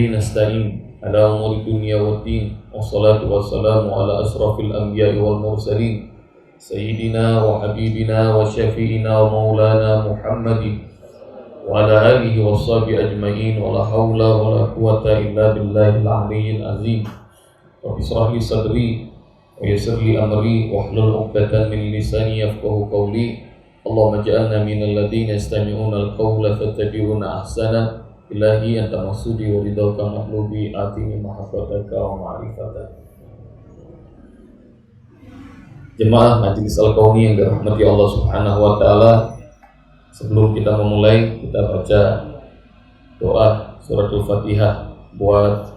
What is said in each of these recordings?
nasta'in ala umuri dunya waddin wassalatu wassalamu ala asrafil anbiya'i wal mursalin sayyidina wa habibina wa syafi'ina wa maulana Muhammadin wa ala alihi wa sahbihi ajma'in wa la hawla wa la quwata illa billahil aliyyil azim. Rabbi shrah li sadri wa yassir li amri wahlul 'uqdatam min lisani yafqahu qawli. Allahumma ij'alna minal ladzina yastami'una al-qawla fattabi'una ahsana. Ilahi anta maksudi wa ridhaka mahlubi atini mahabbataka wa ma'rifataka. Jemaah Majelis Al-Kauni yang dirahmati Allah Subhanahu wa taala, sebelum kita memulai, kita baca doa suratul Fatihah buat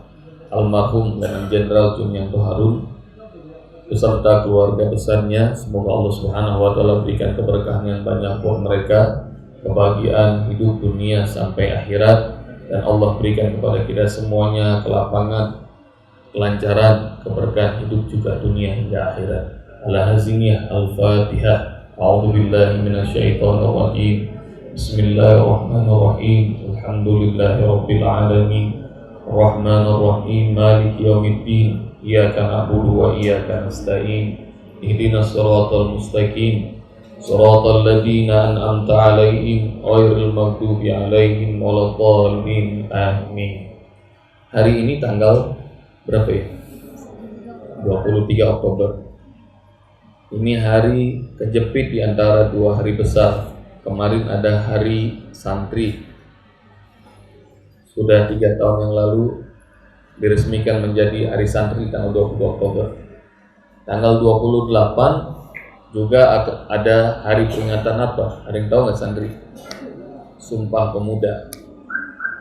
almarhum Letnan Jenderal Jumianto Harun beserta keluarga besarnya. Semoga Allah Subhanahu wa taala berikan keberkahan yang banyak buat mereka, kebahagiaan hidup dunia sampai akhirat, dan Allah berikan kepada kita semuanya kelapangan, kelancaran, keberkahan hidup juga dunia hingga akhirat. Al-Hazimiyah Al-Fatihah. A'udzu billahi minasyaitonir rajim. Bismillahirrahmanirrahim. Alhamdulillahirabbil alamin. Arrahmanir rahim. Maliki yaumiddin. Iyyaka na'budu wa iyyaka nasta'in. Ihdinas siratal mustaqim. Shiratal ladzina an'amta 'alaihim ghairil maghdubi 'alaihim waladdallin. Amin. Hari ini tanggal berapa ya? 23 Oktober. Ini hari kejepit di antara dua hari besar. Kemarin ada hari santri. Sudah 3 tahun yang lalu diresmikan menjadi hari santri tanggal 20 Oktober. Tanggal 28 juga ada hari peringatan apa? Ada yang tahu nggak santri? Sumpah Pemuda.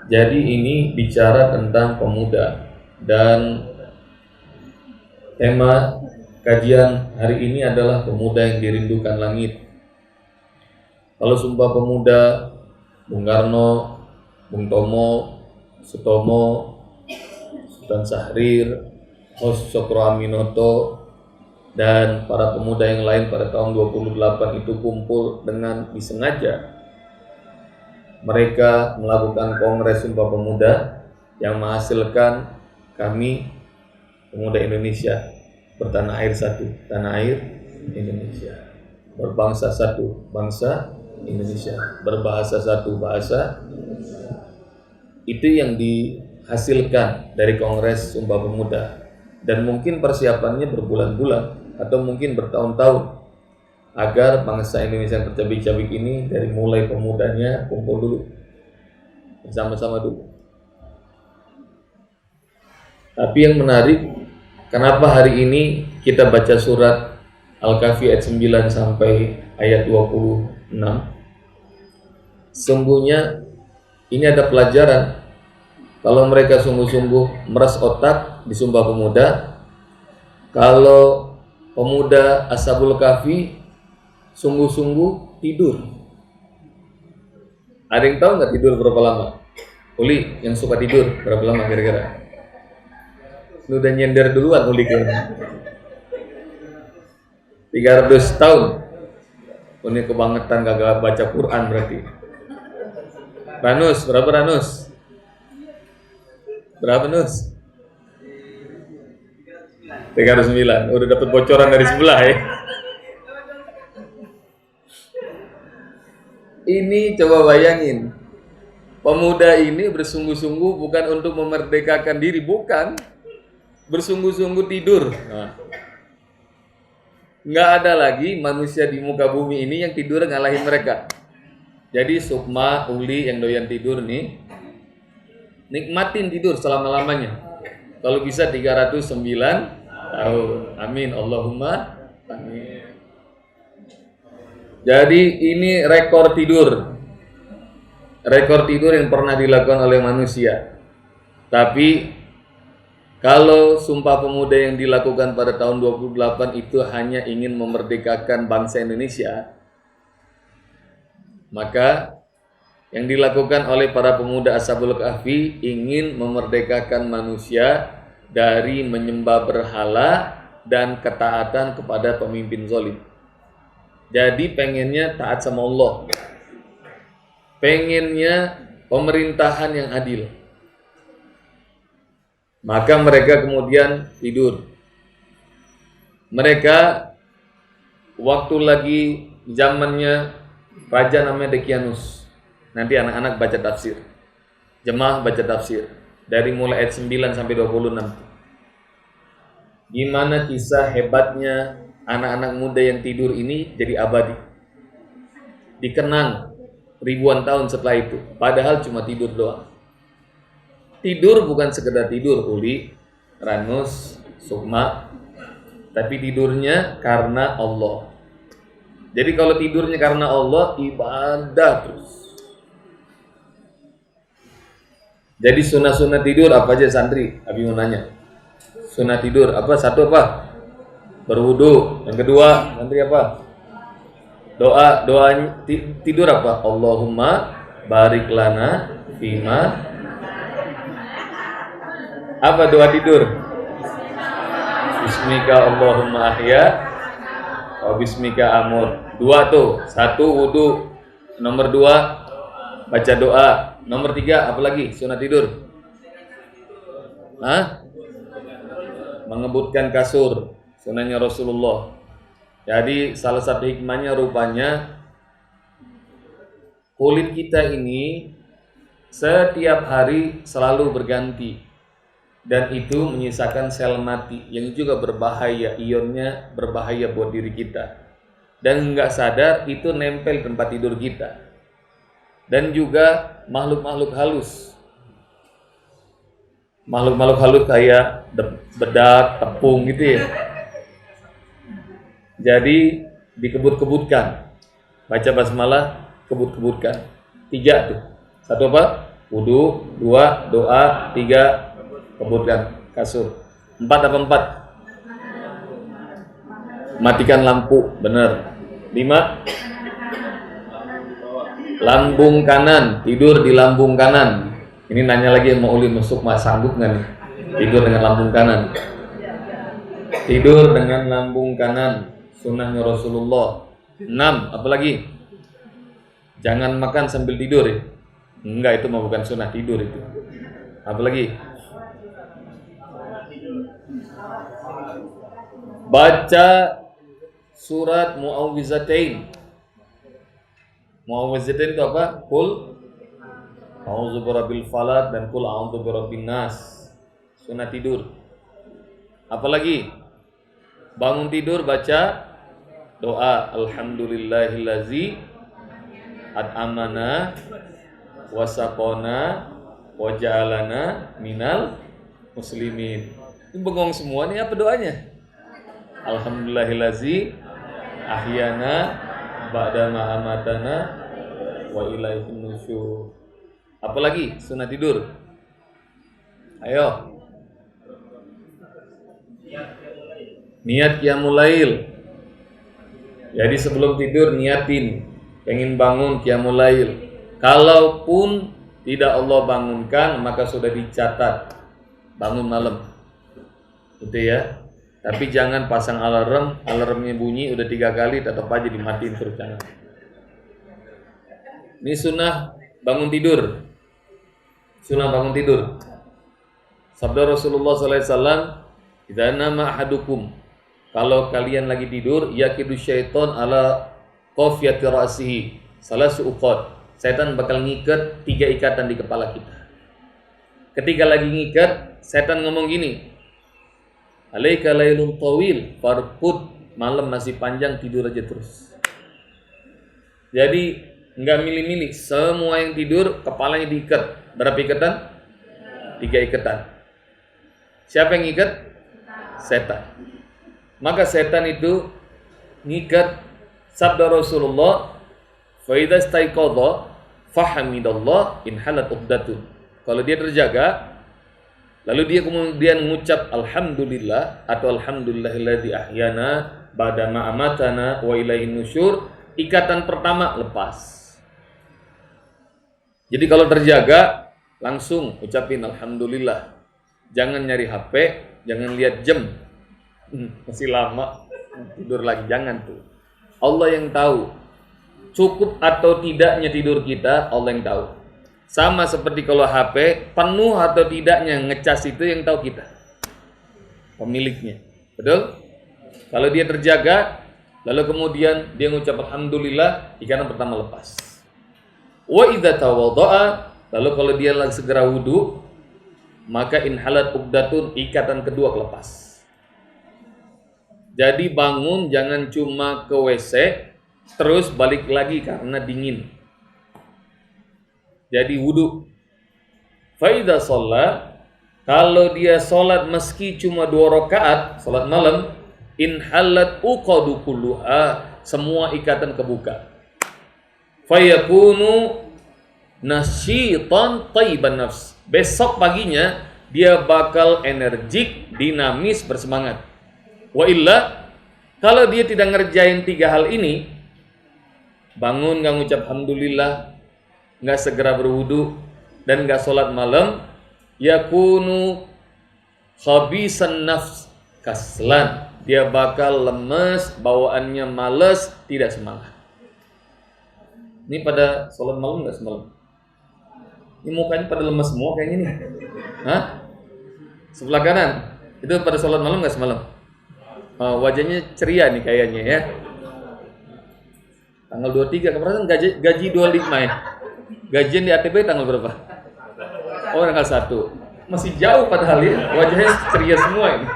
Jadi ini bicara tentang pemuda, dan tema kajian hari ini adalah pemuda yang dirindukan langit. Kalau Sumpah Pemuda, Bung Karno, Bung Tomo, Sutomo, Sultan Syahrir, Hos Cokro Aminoto, dan para pemuda yang lain pada tahun 28 itu kumpul dengan disengaja. Mereka melakukan Kongres Sumpah Pemuda yang menghasilkan kami pemuda Indonesia bertanah air satu, tanah air Indonesia, berbangsa satu, bangsa Indonesia, berbahasa satu, bahasa. Itu yang dihasilkan dari Kongres Sumpah Pemuda, dan mungkin persiapannya berbulan-bulan atau mungkin bertahun-tahun agar bangsa Indonesia yang tercabik-cabik ini dari mulai pemudanya kumpul dulu bersama-sama dulu. Tapi yang menarik, kenapa hari ini kita baca surat Al-Kahfi ayat 9 sampai ayat 26? Sungguhnya ini ada pelajaran. Kalau mereka sungguh-sungguh meras otak di Sumpah Pemuda, kalau pemuda Ashabul Kahfi sungguh-sungguh tidur. Ada yang tahu nggak tidur berapa lama? Uli yang suka tidur berapa lama kira-kira? Lu udah nyender duluan Uli kayaknya. 300 tahun. Ini kebangetan gak baca Quran berarti. Ranus, berapa Ranus? Berapa Nus? 309. Udah dapat bocoran dari sebelah ya. Ini coba bayangin. Pemuda ini bersungguh-sungguh bukan untuk memerdekakan diri, bukan. Bersungguh-sungguh tidur. Nah. Nggak ada lagi manusia di muka bumi ini yang tidur ngalahin mereka. Jadi Sukma, Uli yang doyan tidur nih, nikmatin tidur selama-lamanya. Kalau bisa 309 tahun. Amin. Allahumma amin. Jadi ini rekor tidur. Rekor tidur yang pernah dilakukan oleh manusia. Tapi kalau Sumpah Pemuda yang dilakukan pada tahun 28 itu hanya ingin memerdekakan bangsa Indonesia, maka yang dilakukan oleh para pemuda Ashabul Kahfi ingin memerdekakan manusia dari menyembah berhala dan ketaatan kepada pemimpin zalim. Jadi pengennya taat sama Allah, pengennya pemerintahan yang adil. Maka mereka kemudian tidur. Mereka waktu lagi zamannya raja namanya Dekianus. Nanti anak-anak baca tafsir. Jemaah baca tafsir dari mulai ayat 9 sampai 26. Gimana kisah hebatnya anak-anak muda yang tidur ini jadi abadi. Dikenang ribuan tahun setelah itu. Padahal cuma tidur doang. Tidur bukan sekedar tidur, Uli, Ranus, Sukma, tapi tidurnya karena Allah. Jadi kalau tidurnya karena Allah, ibadah terus. Jadi sunnah-sunnah tidur apa aja santri? Abi mau nanya. Sunnah tidur apa? Satu apa? Berwudu. Yang kedua, santri apa? Doa tidur apa? Allahumma barik lana fima. Apa doa tidur? Bismika Allahumma ahya wa bismika amut. Dua tuh. Satu wudu. Nomor 2 baca doa. Nomor 3 apa lagi? Sunat tidur. Mengebutkan kasur. Sunahnya Rasulullah. Jadi salah satu hikmahnya rupanya kulit kita ini setiap hari selalu berganti. Dan itu menyisakan sel mati yang juga berbahaya, ionnya berbahaya buat diri kita. Dan nggak sadar itu nempel tempat tidur kita. Dan juga makhluk-makhluk halus. Makhluk-makhluk halus kayak bedak, tepung gitu ya. Jadi dikebut-kebutkan. Baca basmalah, kebut-kebutkan. 3 tuh. 1 apa? Wudu. 2 doa. 3 kebutkan kasur. 4 apa 4? Matikan lampu, benar. 5 lambung kanan, tidur di lambung kanan. Ini nanya lagi mau Uli masuk sanggup nggak nih? Tidur dengan lambung kanan. Tidur dengan lambung kanan, sunnahnya Rasulullah. 6 apalagi? Jangan makan sambil tidur ya. Enggak, itu mah bukan sunnah tidur itu. Apalagi? Baca surat Mu'awwizatain. Mu'awwizatain itu apa? Qul a'udzu birabbil falaq dan qul a'udzu birabbin nas. Sunnah tidur. Apalagi? Bangun tidur baca doa alhamdulillahillazi at'amana wa saqona wa ja'alana minal muslimin. Ini bengong semua nih, apa doanya? Alhamdulillahillazi ahyana ba'dama amatana wa ilaihin nusyur. Apalagi sunnah tidur? Ayo. Niat qiyamul lail. Jadi sebelum tidur niatin pengen bangun qiyamul lail. Kalaupun tidak Allah bangunkan, maka sudah dicatat bangun malam. Gitu ya. Tapi jangan pasang alarm, alarmnya bunyi udah 3 kali tetap aja dimatiin terus, jangan. Ini sunnah bangun tidur. Sunnah bangun tidur. Sabda Rasulullah SAW, "Idza nama ahadukum," kalau kalian lagi tidur, yakidu syaiton ala qafiyati ra'sihi, salasu uqad. Setan bakal ngikat 3 ikatan di kepala kita. Ketika lagi ngikat, setan ngomong gini, "Alaika lailun tawil, farqud," malam masih panjang, tidur aja terus. Jadi enggak milih-milih, semua yang tidur kepalanya diikat. Berapa ikatan? 3 ikatan. Siapa yang ngikat? Setan. Maka setan itu ngikat. Sabda Rasulullah, "Fa idza istaiqadha fahamidallah in halat uqdatun." Kalau dia terjaga, lalu dia kemudian mengucap alhamdulillah atau alhamdulillahilladzi ahyana ba'da ma amatana wa ilaihin nusyur, ikatan pertama lepas. Jadi kalau terjaga, langsung ucapin alhamdulillah. Jangan nyari HP, jangan lihat jam. Masih lama tidur lagi, jangan tuh. Allah yang tahu. Cukup atau tidaknya tidur kita, Allah yang tahu. Sama seperti kalau HP, penuh atau tidaknya ngecas itu yang tahu kita, pemiliknya. Betul? Kalau dia terjaga, lalu kemudian dia mengucap alhamdulillah, ikatan pertama lepas. Wa idza tawaddaa, lalu kalau dia segera wudu, maka inhalat uqdatun, ikatan kedua kelepas. Jadi bangun jangan cuma ke WC terus balik lagi karena dingin. Jadi wudu. Fa idza shalla, kalau dia sholat meski cuma 2 rakaat, sholat malam, inhalat uqadu kulluha, semua ikatan kebuka. Fa yakunu nasyitan thayyiban nafs. Besok paginya dia bakal energik, dinamis, bersemangat. Wa illa, kalau dia tidak ngerjain 3 hal ini, bangun gak ngucap alhamdulillah, gak segera berwudu, dan gak sholat malam, yakunu khabisan nafs kaslan, dia bakal lemes, bawaannya males, tidak semangat. Ini pada sholat malam gak semalam? Ini mukanya pada lemes semua kayaknya nih. Hah? Sebelah kanan, itu pada sholat malam gak semalam? Wajahnya ceria nih kayaknya ya. Tanggal 23, kemarin gaji 25 ya. Gajian di ATP tanggal berapa? Oh, tanggal 1. Masih jauh padahal ya. Wajahnya ceria semua ini.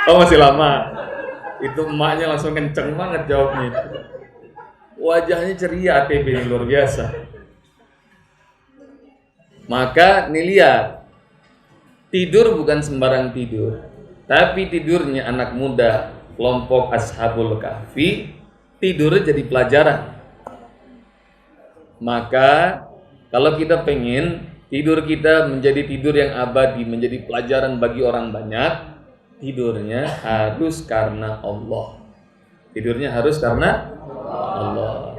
Oh, masih lama. Itu emaknya langsung kenceng banget jawabnya. Wajahnya ceria ATP ini luar biasa. Maka nih lihat, tidur bukan sembarang tidur, tapi tidurnya anak muda, kelompok Ashabul Kahfi, tidurnya jadi pelajaran. Maka kalau kita pengen tidur kita menjadi tidur yang abadi, menjadi pelajaran bagi orang banyak, tidurnya harus karena Allah. Tidurnya harus karena Allah.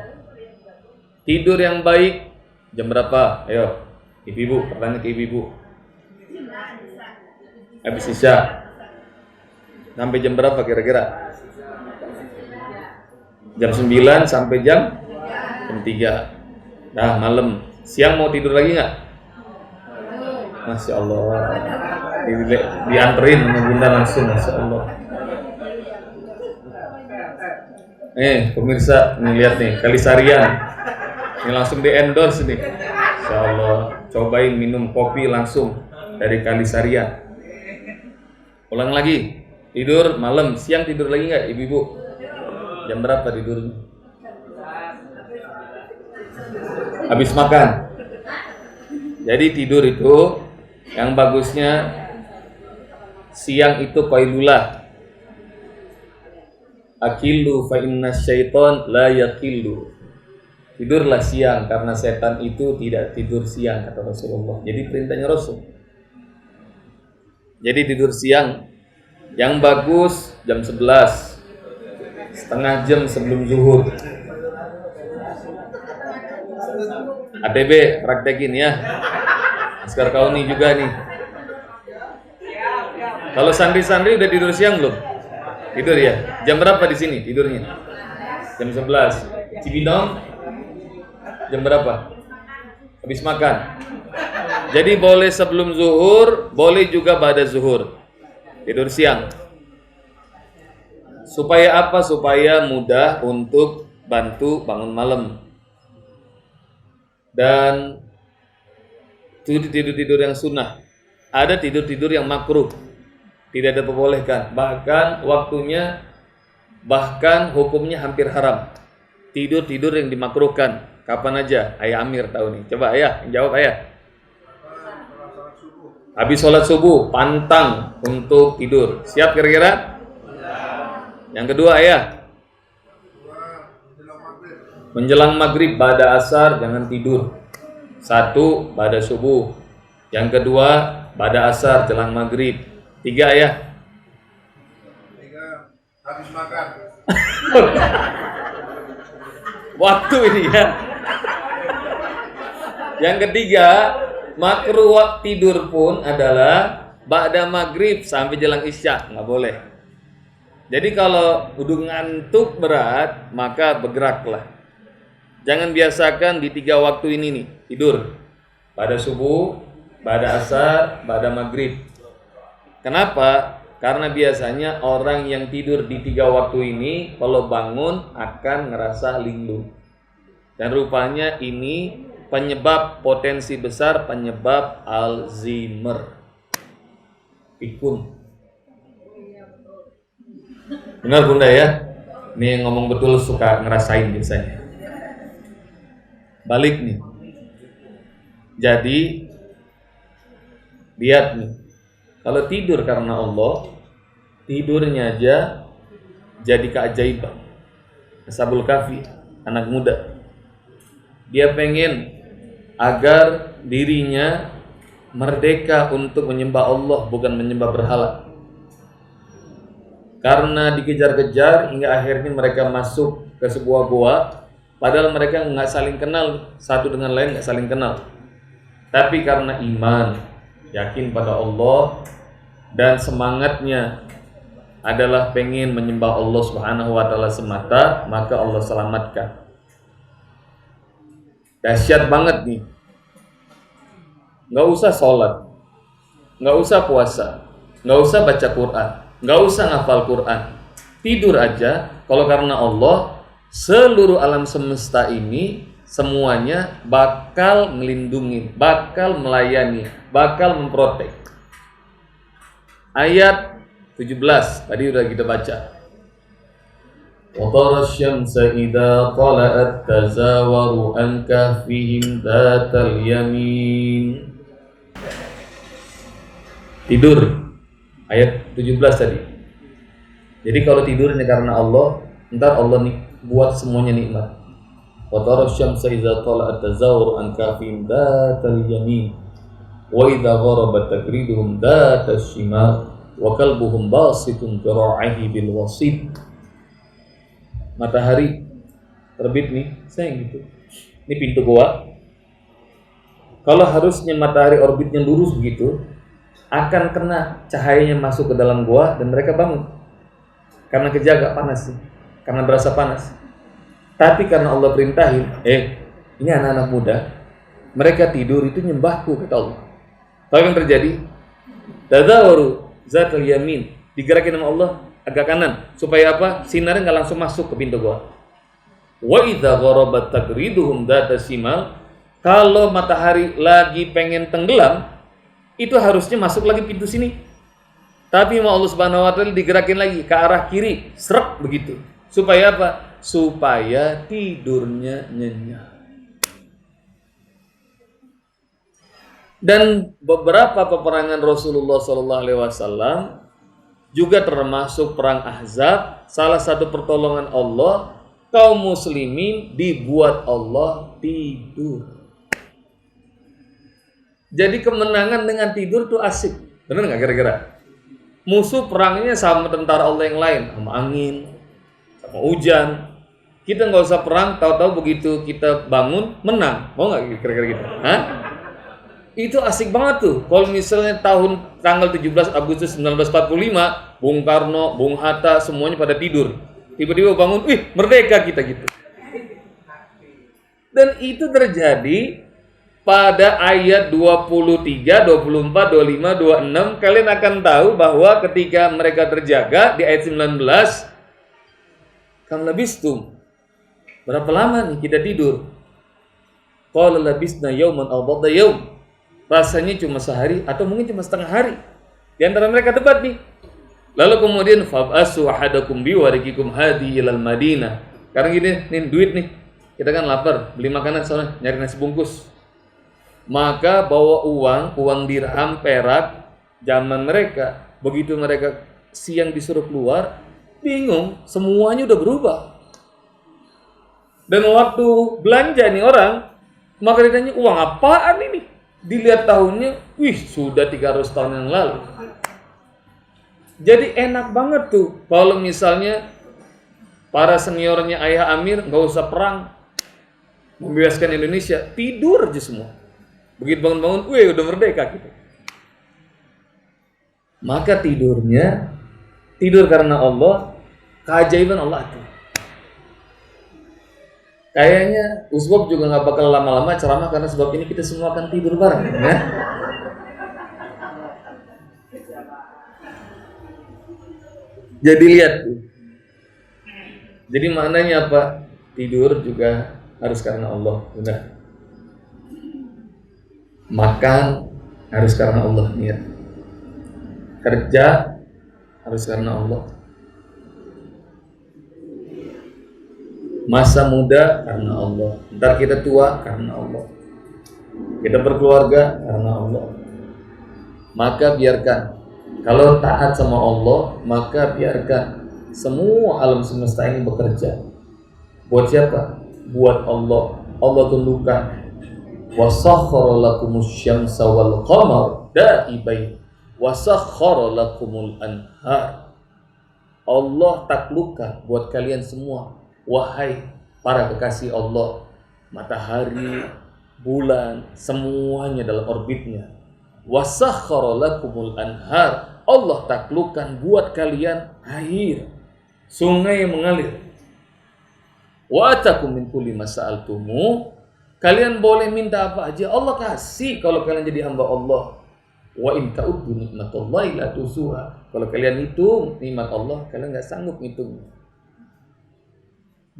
Tidur yang baik jam berapa? Ayo, ibu-ibu, pertanyaan ke ibu-ibu. Habis isya sampai jam berapa kira-kira? Jam 9 sampai jam 3. Nah, malam. Siang mau tidur lagi nggak? Masya Allah. Dianterin sama bunda langsung, Masya Allah. Pemirsa, nih lihat nih, Kalisarian. Ini langsung di endorse nih. Masya Allah. Cobain minum kopi langsung dari Kalisarian. Ulang lagi, tidur malam, siang tidur lagi nggak ibu-ibu? Jam berapa tidurnya? Habis makan. Jadi tidur itu yang bagusnya siang itu qailulah. Akillu fa inna syaiton la yakillu. Tidurlah siang karena setan itu tidak tidur siang, kata Rasulullah. Jadi perintahnya Rasul. Jadi tidur siang yang bagus jam 11, setengah jam sebelum zuhur. ATB praktekin ya. Askar Kauni juga nih. Kalau santri-santri udah tidur siang belum? Tidur ya. Jam berapa di sini tidurnya? Jam 11. Cibinong jam berapa? Habis makan. Jadi boleh sebelum zuhur, boleh juga ba'da zuhur. Tidur siang. Supaya apa? Supaya mudah untuk bantu bangun malam. Dan tidur-tidur yang sunnah. Ada tidur-tidur yang makruh. Tidak diperbolehkan. Bahkan waktunya, bahkan hukumnya hampir haram. Tidur-tidur yang dimakruhkan. Kapan aja? Ayah Amir tahu nih. Coba ayah, jawab ayah. Habis sholat subuh, pantang untuk tidur. Siap kira-kira? Yang kedua ayah. Menjelang maghrib, ba'da asar, jangan tidur. 1, ba'da subuh. Yang kedua, ba'da asar, jelang maghrib. 3 ayah. 3, habis makan. Waktu ini ya. Yang ketiga, makruh tidur pun adalah ba'da maghrib sampai jelang isya, nggak boleh. Jadi kalau udah ngantuk berat, maka bergeraklah. Jangan biasakan di 3 waktu ini nih tidur. Pada subuh, pada asar, pada maghrib. Kenapa? Karena biasanya orang yang tidur di 3 waktu ini kalau bangun akan ngerasa linglung. Dan rupanya ini penyebab potensi besar penyebab Alzheimer. Pikun. Benar Bunda ya? Ini yang ngomong betul suka ngerasain biasanya. Balik nih. Jadi lihat nih. Kalau tidur karena Allah, tidurnya aja jadi keajaiban. Ashabul Kahfi, anak muda. Dia pengen agar dirinya merdeka untuk menyembah Allah, bukan menyembah berhala. Karena dikejar-kejar hingga akhirnya mereka masuk ke sebuah gua, padahal mereka nggak saling kenal, satu dengan lain nggak saling kenal. Tapi karena iman, yakin pada Allah, dan semangatnya adalah pengen menyembah Allah Subhanahu wa taala semata, maka Allah selamatkan. Dahsyat banget nih. Nggak usah sholat, nggak usah puasa, nggak usah baca Quran, nggak usah ngafal Quran. Tidur aja, kalau karena Allah, seluruh alam semesta ini semuanya bakal melindungi, bakal melayani, bakal memprotek. Ayat 17 tadi udah kita baca. وَتَرَى الشَّمْسَ إِذَا طَلَعَتْ تَزَاوَرُ عَنْ كَهْفِهِمْ ذَاتَ الْيَمِينِ. Tidur ayat 17 tadi. Jadi kalau tidurnya karena Allah, ntar Allah buat semuanya nikmat. وَتَرَى الشَّمْسَ إِذَا طَلَعَتْ تَزَاوَرُ عَنْ كَهْفِهِمْ ذَاتَ الْيَمِينِ وَإِذَا غَرَبَتْ تَقْرِضُهُمْ ذَاتَ الشِّمَالِ وَكَلْبُهُمْ بَاسِطٌ ذِرَاعَيْهِ بِالْوَصِيدِ. Matahari terbit nih, sayang gitu. Ini pintu goa. Kalau harusnya matahari orbitnya lurus begitu, akan kena cahayanya masuk ke dalam goa dan mereka bangun. Karena kejaga panas sih, karena berasa panas. Tapi karena Allah perintahin, ini anak-anak muda, mereka tidur itu nyembahku kata Allah. Tahu yang terjadi? Tadawaru zatul yamin, digerakin sama Allah agak kanan supaya apa? Sinarnya nggak langsung masuk ke pintu goa. Wa idza gharabat taqriduhum data simal, kalau matahari lagi pengen tenggelam, itu harusnya masuk lagi pintu sini. Tapi mau Allah Subhanahu wa taala digerakin lagi ke arah kiri, srek begitu. Supaya apa? Supaya tidurnya nyenyak. Dan beberapa peperangan Rasulullah SAW juga termasuk perang Ahzab, salah satu pertolongan Allah, kaum muslimin dibuat Allah tidur. Jadi kemenangan dengan tidur tuh asik. Benar nggak kira-kira? Musuh perangnya sama tentara Allah yang lain, sama angin, sama hujan. Kita nggak usah perang, tahu-tahu begitu kita bangun menang. Mau nggak kira-kira gitu? Hah? Itu asik banget tuh. Kalau misalnya tanggal 17 Agustus 1945, Bung Karno, Bung Hatta semuanya pada tidur. Tiba-tiba bangun, merdeka kita gitu. Dan itu terjadi pada ayat 23, 24, 25, 26. Kalian akan tahu bahwa ketika mereka terjaga di ayat 19, kam labistum. Berapa lama nih kita tidur? Qala labisna yauman aw ba'da yaum. Rasanya cuma sehari atau mungkin cuma setengah hari. Di antara mereka debat nih. Lalu kemudian fab'asu ahadakum biwarikikum hadi ilal Madinah. Sekarang gini, nih duit nih. Kita kan lapar, beli makanan soalnya, nyari nasi bungkus. Maka bawa uang dirham, perak, zaman mereka. Begitu mereka siang disuruh keluar, bingung, semuanya udah berubah. Dan waktu belanja nih orang, maka ditanya uang apaan ini? Dilihat tahunnya, sudah 300 tahun yang lalu. Jadi enak banget tuh kalau misalnya para seniornya Ayah Amir nggak usah perang, membebaskan Indonesia, tidur aja semua. Begitu bangun-bangun, udah merdeka gitu. Maka tidur karena Allah, keajaiban Allah itu. Kayaknya Usbob juga nggak bakal lama-lama ceramah karena sebab ini kita semua akan tidur bareng, ya. Jadi lihat tuh. Jadi maknanya apa? Tidur juga harus karena Allah, benar. Makan harus karena Allah, niat. Kerja harus karena Allah. Masa muda karena Allah. Ntar kita tua karena Allah. Kita berkeluarga karena Allah. Maka biarkan. Kalau taat sama Allah, maka biarkan semua alam semesta ini bekerja. Buat siapa? Buat Allah. Allah tundukkan. Wa sakhkhara lakumus syamsa wal qamar da'ibain wa sakhkhara lakumul anhar. Allah taklukkan buat kalian semua, wahai para kekasih Allah, matahari, bulan, semuanya dalam orbitnya. Wa sakhkhara lakumul anhar. Allah taklukkan buat kalian air, sungai yang mengalir. Wa atakum min kulli ma sa'altumu. Kalian boleh minta apa aja, Allah kasih kalau kalian jadi hamba Allah. Wa in ta'uddu nikmatallahi la tusuha. Kalau kalian hitung nikmat Allah, kalian enggak sanggup ngitungnya.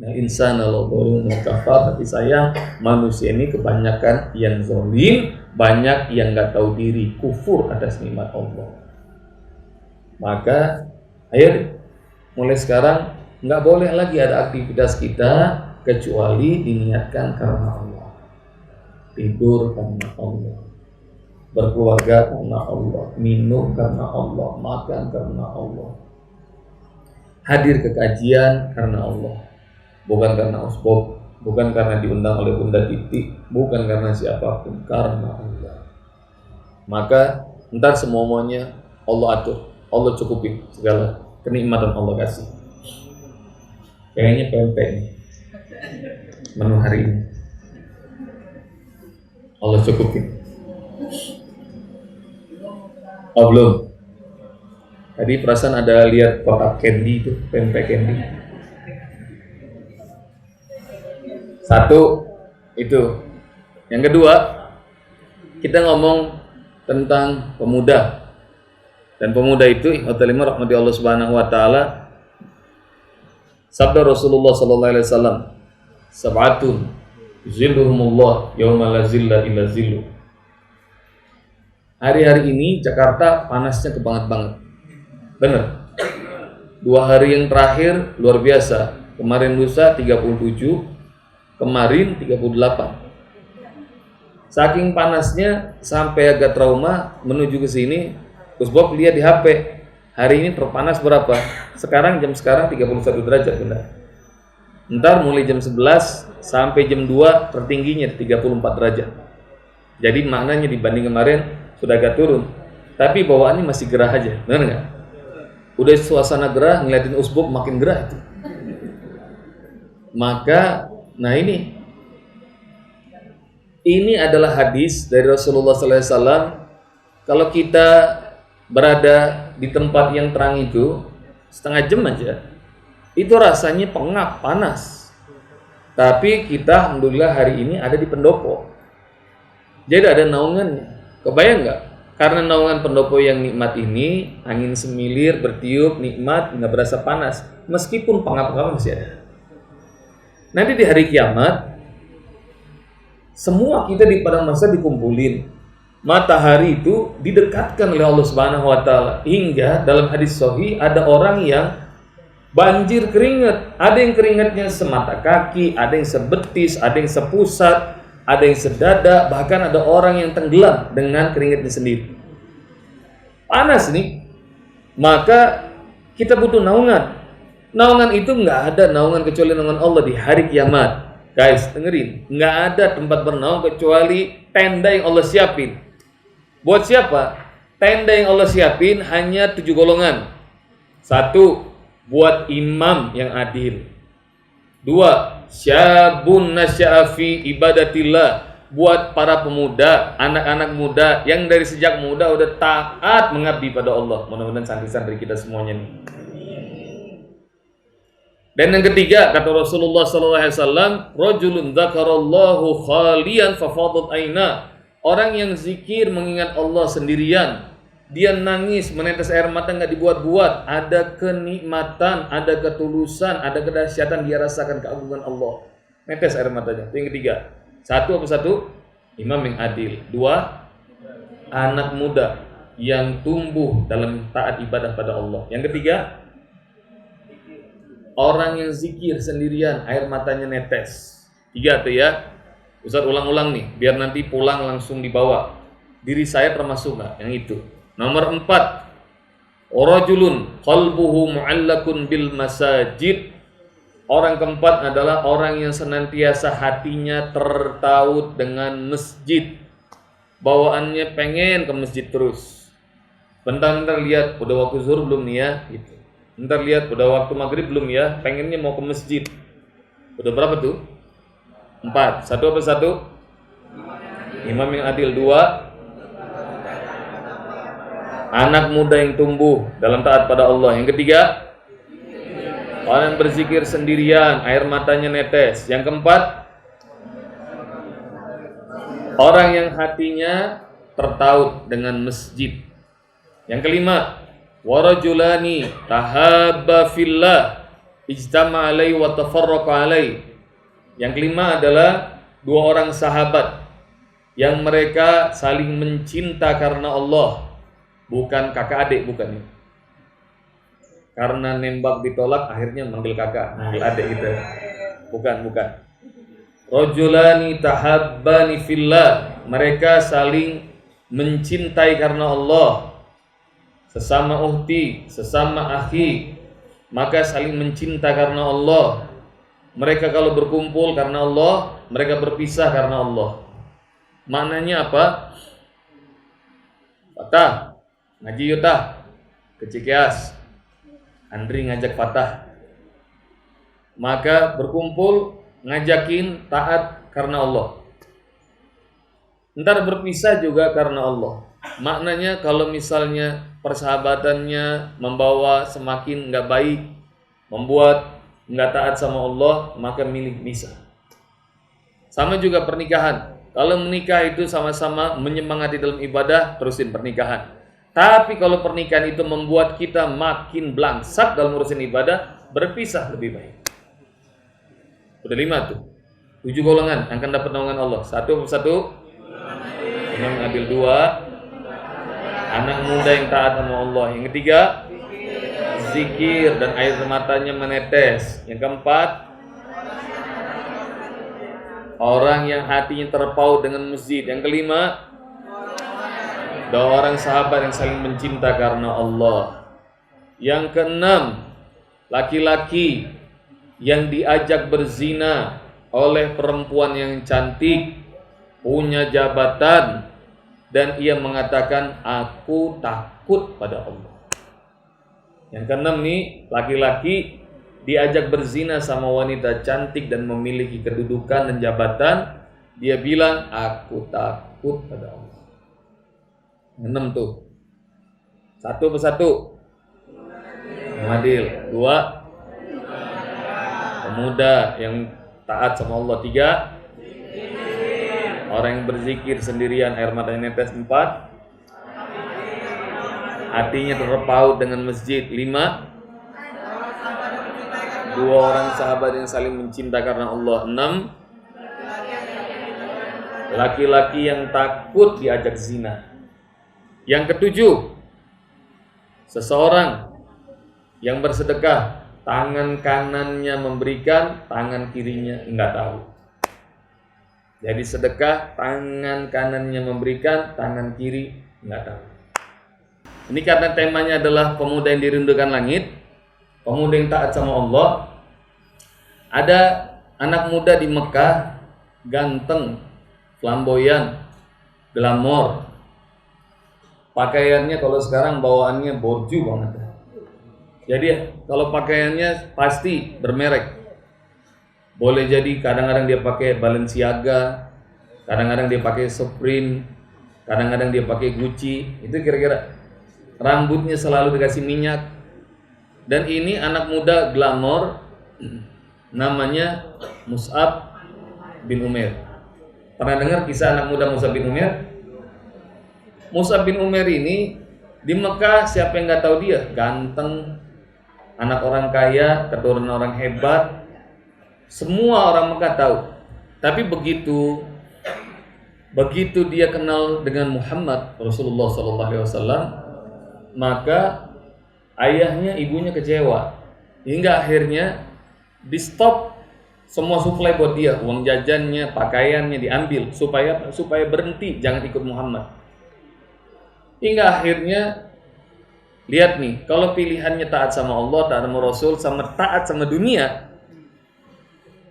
Nah, insana la dzalimun kafar, tapi sayang manusia ini kebanyakan yang zalim, banyak yang enggak tahu diri, kufur atas nikmat Allah. Maka ayo deh, mulai sekarang enggak boleh lagi ada aktivitas kita kecuali diniatkan karena Allah. Tidur karena Allah, berkeluarga karena Allah, minum karena Allah, makan karena Allah, hadir ke kajian karena Allah, bukan karena Usbob, bukan karena diundang oleh Bunda Titi, bukan karena siapapun, karena Allah. Maka ntar semuanya Allah atur, Allah cukupin segala kenikmatan Allah kasih. Kayaknya pempek nih menu hari ini, Allah cukupin. Oh belum. Tadi perasaan ada lihat kotak candy itu, pempek candy. Satu itu. Yang kedua, kita ngomong tentang pemuda. Dan pemuda itu ihwatalimah rahmati Allah Subhanahu wa taala. Sabda Rasulullah sallallahu alaihi wasallam, sab'atun zilluhumullah yauma la zilla illa zilluh. Hari-hari ini Jakarta panasnya banget. Bener. 2 hari yang terakhir luar biasa. Kemarin lusa 37, kemarin 38. Saking panasnya sampai agak trauma menuju ke sini. Usbob lihat di HP. Hari ini terpanas berapa? Sekarang 31 derajat, benar. Ntar mulai jam 11 sampai jam 2 tertingginya 34 derajat. Jadi maknanya dibanding kemarin sudah agak turun. Tapi bawaannya masih gerah aja, benar nggak? Udah suasana gerah, ngeliatin Usbob makin gerah itu. Maka, nah ini adalah hadis dari Rasulullah SAW. Kalau kita berada di tempat yang terang itu setengah jam aja, itu rasanya pengap, panas. Tapi kita alhamdulillah hari ini ada di pendopo, jadi ada naungannya. Kebayang nggak? Karena naungan pendopo yang nikmat ini, angin semilir bertiup nikmat, nggak berasa panas, meskipun pengap-pengap masih ada. Nanti di hari kiamat, semua kita di padang mahsyar dikumpulin. Matahari itu didekatkan oleh Allah Subhanahu wa taala, hingga dalam hadis sahih ada orang yang banjir keringat. Ada yang keringatnya semata kaki, ada yang sebetis, ada yang sepusat, ada yang sedada, bahkan ada orang yang tenggelam dengan keringatnya sendiri. Panas nih. Maka kita butuh naungan. Naungan itu nggak ada naungan kecuali naungan Allah di hari kiamat. Guys, dengerin, nggak ada tempat bernaung kecuali tenda yang Allah siapin. Buat siapa? Tenda yang Allah siapin hanya 7 golongan. 1, buat imam yang adil. 2, syabun nasya'a fi ibadatillah, buat para pemuda, anak-anak muda yang dari sejak muda udah taat mengabdi pada Allah. Mudah-mudahan santri-santri kita semuanya nih. Dan yang ketiga kata Rasulullah sallallahu alaihi wasallam, rajulun dzakarallahu khalian fafadat aina. Orang yang zikir mengingat Allah sendirian, dia nangis menetes air mata enggak dibuat-buat, ada kenikmatan, ada ketulusan, ada kedahsyatan, dia rasakan keagungan Allah. Netes air matanya. Itu yang ketiga. Satu apa satu? Imam yang adil. Dua, anak muda yang tumbuh dalam taat ibadah pada Allah. Yang ketiga, orang yang zikir sendirian, air matanya netes. Tiga tuh ya. Ustaz ulang-ulang nih, biar nanti pulang langsung dibawa. Diri saya termasuk nggak? Yang itu. Nomor 4, rajulun qalbuhu mu'allakun bil masajid. Orang keempat adalah orang yang senantiasa hatinya tertaut dengan masjid. Bawaannya pengen ke masjid terus. Bentar-bentar lihat, udah waktu zuhur belum nih ya? Gitu. Bentar lihat, udah waktu maghrib belum ya? Pengennya mau ke masjid. Udah berapa tuh? 4. Satu apa satu? Imam yang adil. 2, anak muda yang tumbuh dalam taat pada Allah. Yang ketiga, orang yang berzikir sendirian, air matanya netes. Yang keempat, orang yang hatinya tertaut dengan masjid. Yang kelima, warajulani tahabba fillah ijtama alai wa tafarraqa alai. Yang kelima adalah dua orang sahabat yang mereka saling mencinta karena Allah, bukan kakak adik, bukan. Karena nembak ditolak akhirnya manggil kakak, manggil adik gitu. Bukan. Rajulani tahabbani fillah, mereka saling mencintai karena Allah. Sesama uhti, sesama akhi, maka saling mencinta karena Allah. Mereka kalau berkumpul karena Allah, mereka berpisah karena Allah. Maknanya apa? Fatah, ngaji yutah, ke Cikeas, Andri ngajak Fatah. Maka berkumpul, ngajakin taat karena Allah. Ntar berpisah juga karena Allah. Maknanya kalau misalnya persahabatannya membawa semakin nggak baik, membuat nggak taat sama Allah, maka milih misah. Sama juga pernikahan. Kalau menikah itu sama-sama menyemangati dalam ibadah, terusin pernikahan. Tapi kalau pernikahan itu membuat kita makin blangsak dalam urusan ibadah, berpisah lebih baik. Udah 5 tuh. 7 golongan akan dapat naungan Allah. Satu persatu, imam adil. 2, anak muda yang taat sama Allah. Yang ketiga, zikir dan air matanya menetes. Yang keempat, orang yang hatinya terpaut dengan masjid. Yang kelima, 2 orang sahabat yang saling mencinta karena Allah. Yang keenam, laki-laki yang diajak berzina oleh perempuan yang cantik, punya jabatan, dan ia mengatakan, aku takut pada Allah. Yang keenam nih, laki-laki diajak berzina sama wanita cantik dan memiliki kedudukan dan jabatan, dia bilang, aku takut pada Allah. 6 tuh. Satu persatu. Adil. 2, pemuda yang taat sama Allah. 3, orang yang berzikir sendirian, air matanya netes. 4, hatinya terpaut dengan masjid. 5, 2 orang sahabat yang saling mencinta karena Allah. 6, laki-laki yang takut diajak zina. Yang ketujuh, seseorang yang bersedekah, tangan kanannya memberikan, tangan kirinya enggak tahu. Jadi sedekah, tangan kanannya memberikan, tangan kiri enggak tahu. Ini karena temanya adalah pemuda yang dirindukan langit, pemuda yang taat sama Allah. Ada anak muda di Mekah, ganteng, flamboyan, glamor. Pakaiannya kalau sekarang bawaannya borju banget. Jadi kalau pakaiannya pasti bermerek. Boleh jadi kadang-kadang dia pakai Balenciaga, kadang-kadang dia pakai Supreme, kadang-kadang dia pakai Gucci. Itu kira-kira. Rambutnya selalu dikasih minyak. Dan ini anak muda glamor, namanya Mus'ab bin Umair. Pernah dengar kisah anak muda Mus'ab bin Umair? Mus'ab bin Umair ini di Mekah siapa yang nggak tahu dia? Ganteng, anak orang kaya, keturunan orang hebat. Semua orang Mekah tahu. Tapi begitu dia kenal dengan Muhammad Rasulullah SAW, maka ayahnya, ibunya kecewa, hingga akhirnya di stop semua suplai buat dia, uang jajannya, pakaiannya diambil supaya berhenti, jangan ikut Muhammad. Hingga akhirnya lihat nih, kalau pilihannya taat sama Allah, taat sama Rasul, sama taat sama dunia,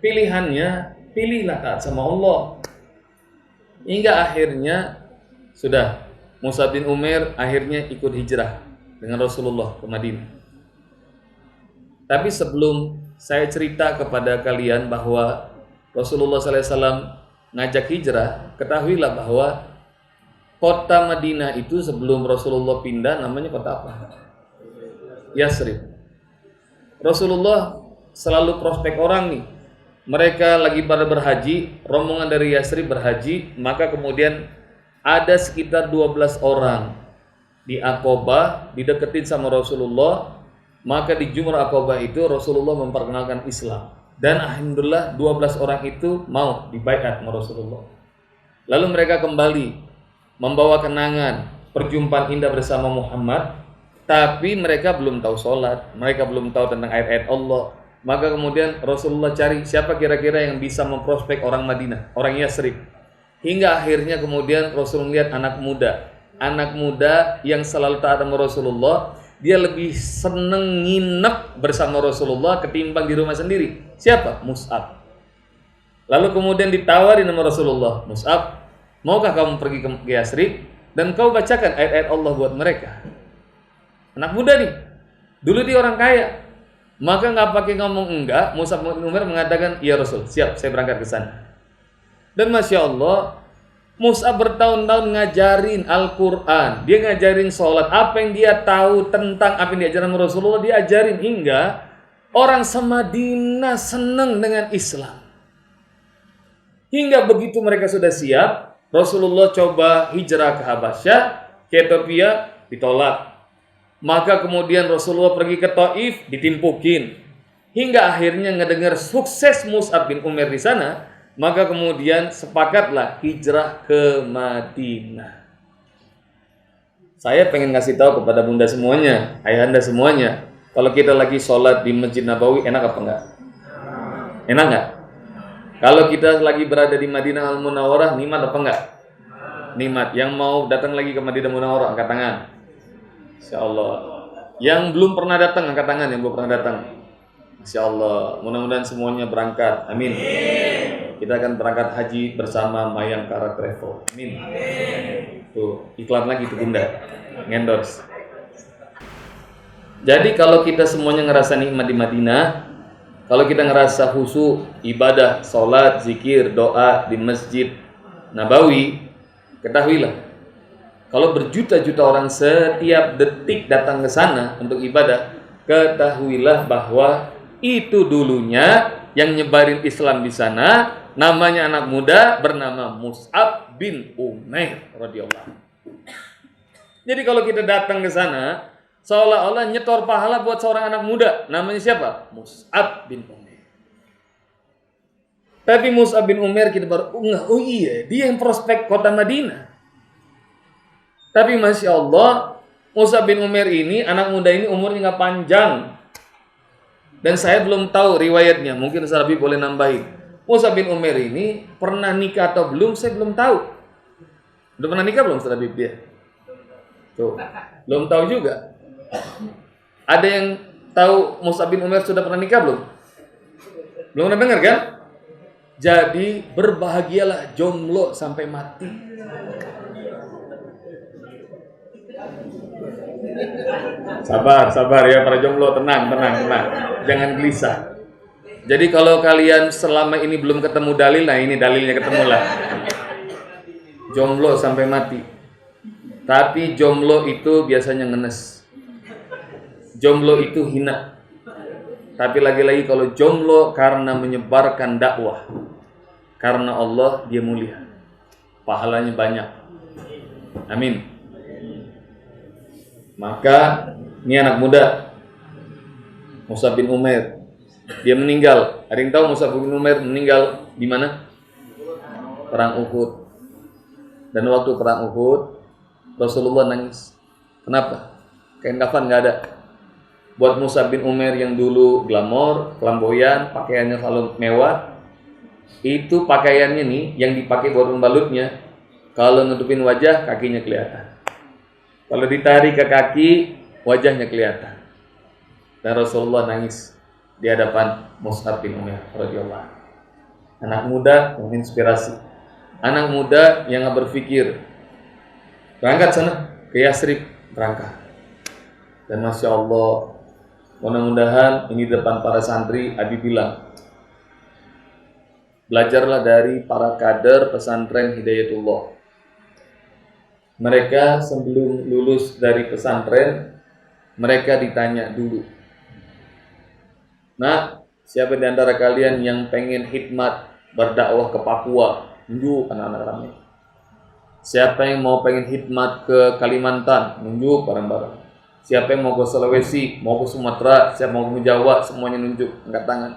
pilihannya pilihlah taat sama Allah. Hingga akhirnya sudah Mus'ab bin Umair akhirnya ikut hijrah dengan Rasulullah ke Madinah. Tapi sebelum saya cerita kepada kalian bahwa Rasulullah SAW ngajak hijrah, ketahuilah bahwa kota Madinah itu sebelum Rasulullah pindah namanya kota apa? Yasrib. Rasulullah selalu prospek orang nih. Mereka lagi pada berhaji, rombongan dari Yasrib berhaji, maka kemudian ada sekitar 12 orang di Aqabah dideketin sama Rasulullah. Maka di Jumrah Aqabah itu Rasulullah memperkenalkan Islam. Dan alhamdulillah 12 orang itu mau dibaiat sama Rasulullah. Lalu mereka kembali membawa kenangan perjumpaan indah bersama Muhammad, tapi mereka belum tahu sholat, mereka belum tahu tentang ayat-ayat Allah. Maka kemudian Rasulullah cari siapa kira-kira yang bisa memprospek orang Madinah, orang Yasrib. Hingga akhirnya kemudian Rasul melihat anak muda yang selalu taat sama Rasulullah. Dia lebih seneng nginep bersama Rasulullah ketimbang di rumah sendiri. Siapa? Mus'ab. Lalu kemudian ditawari sama Rasulullah, Mus'ab, maukah kamu pergi ke Yasrib dan kau bacakan ayat-ayat Allah buat mereka? Anak muda nih, dulu dia orang kaya. Maka nggak pakai ngomong enggak, Mus'ab bin Umair mengatakan, iya Rasul, siap, saya berangkat ke sana. Dan Masya Allah, Mus'ab bertahun-tahun ngajarin Al-Quran, dia ngajarin sholat, apa yang dia tahu tentang apa yang diajarin Rasulullah, dia ajarin hingga orang semadinah senang dengan Islam. Hingga begitu mereka sudah siap, Rasulullah coba hijrah ke Habasyah, ke Ethiopia, ditolak. Maka kemudian Rasulullah pergi ke Taif, ditimpukin. Hingga akhirnya ngedengar sukses Mus'ab bin Umair di sana, maka kemudian sepakatlah hijrah ke Madinah. Saya pengen ngasih tahu kepada bunda semuanya, ayahanda semuanya, kalau kita lagi sholat di Masjid Nabawi, enak apa enggak? Enak enggak? Kalau kita lagi berada di Madinah Al-Munawwarah, nikmat apa enggak? Nikmat. Yang mau datang lagi ke Madinah Munawwarah, angkat tangan. Insya Allah. Yang belum pernah datang, angkat tangan yang belum pernah datang. Insya Allah. Mudah-mudahan semuanya berangkat. Amin. Kita akan berangkat haji bersama Mayangkara Travel. Amin. Tuh, iklan lagi tuh bunda, ngendorse. Jadi kalau kita semuanya ngerasa nikmat di Madinah, kalau kita ngerasa khusyuk, ibadah, sholat, zikir, doa di Masjid Nabawi, ketahuilah, kalau berjuta-juta orang setiap detik datang ke sana untuk ibadah, ketahuilah bahwa itu dulunya yang nyebarin Islam di sana, namanya anak muda bernama Mus'ab bin Umair radhiyallahu. Jadi kalau kita datang ke sana, seolah-olah nyetor pahala buat seorang anak muda, namanya siapa? Mus'ab bin Umair. Tapi Mus'ab bin Umair kita baru oh iya, dia yang prospek kota Madinah. Tapi Masya Allah, Mus'ab bin Umair ini, anak muda ini umurnya nggak panjang. Dan saya belum tahu riwayatnya, mungkin Ustaz Habib boleh nambahin. Mus'ab bin Umair ini pernah nikah atau belum, saya belum tahu. Udah pernah nikah belum Ustaz Habib dia? Tuh, belum tahu juga. Ada yang tahu Mus'ab bin Umair sudah pernah nikah belum? Belum pernah dengar kan? Jadi berbahagialah jomblo sampai mati. Sabar ya para jomblo, tenang. Jangan gelisah. Jadi kalau kalian selama ini belum ketemu dalil, nah ini dalilnya ketemu lah. Jomblo sampai mati. Tapi jomblo itu biasanya ngenes. Jomblo itu hina. Tapi lagi-lagi kalau jomblo karena menyebarkan dakwah, karena Allah, dia mulia, pahalanya banyak. Amin. Maka ini anak muda Mus'ab bin Umair, dia meninggal. Ada yang tahu Mus'ab bin Umair meninggal di mana? Perang Uhud. Dan waktu perang Uhud Rasulullah nangis. Kenapa? Kain kafan nggak ada. Buat Mus'ab bin Umair yang dulu glamor, flamboyan, pakaiannya selalu mewah, itu pakaiannya nih yang dipakai buat pembalutnya, kalau nutupin wajah kakinya kelihatan, kalau ditarik ke kaki wajahnya kelihatan. Dan Rasulullah nangis di hadapan Mus'ab bin Umair radhiyallahu anhu. Anak muda menginspirasi, anak muda yang nggak berpikir, berangkat sana ke Yasrib, berangkat. Dan Masya Allah, mudah-mudahan ini depan para santri, Abi bilang, belajarlah dari para kader pesantren Hidayatullah. Mereka sebelum lulus dari pesantren, mereka ditanya dulu, nah, siapa di antara kalian yang pengen khidmat berdakwah ke Papua? Nunjuk anak-anak ramai. Siapa yang mau pengen khidmat ke Kalimantan? Nunjuk bareng-bareng. Siapa yang mau ke Sulawesi, mau ke Sumatera, siapa mau ke Jawa, semuanya nunjuk, angkat tangan.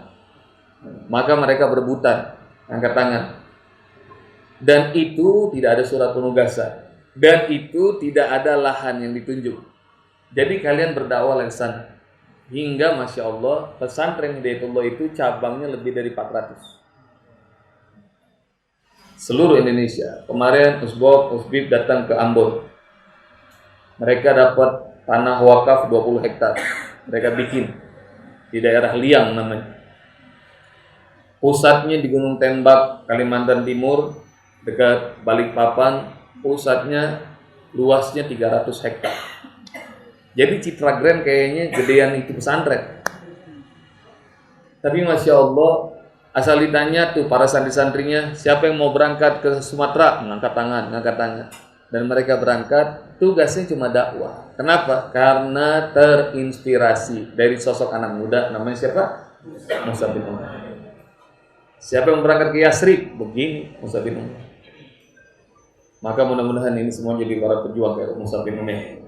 Maka mereka berebutan, angkat tangan. Dan itu tidak ada surat penugasan. Dan itu tidak ada lahan yang ditunjuk. Jadi kalian berdakwah ke sana. Hingga Masya Allah, pesantren Hidayatullah itu cabangnya lebih dari 400. Seluruh Indonesia. Kemarin Usbib datang ke Ambon. Mereka dapat tanah wakaf 20 hektar. Mereka bikin di daerah Liang namanya. Pusatnya di Gunung Tembak, Kalimantan Timur, dekat Balikpapan. Pusatnya luasnya 300 hektar. Jadi Citra Grand kayaknya gedean itu pesantren. Tapi Masya Allah, asal ditanya tuh para santri-santrinya, siapa yang mau berangkat ke Sumatera? Ngangkat tangan. Dan mereka berangkat, tugasnya cuma dakwah. Kenapa? Karena terinspirasi dari sosok anak muda, namanya siapa? Mus'ab bin Umair. Siapa yang berangkat ke Yasrib? Begini, Mus'ab bin Umair. Maka mudah-mudahan ini semua jadi para pejuang kayak Mus'ab bin Umair.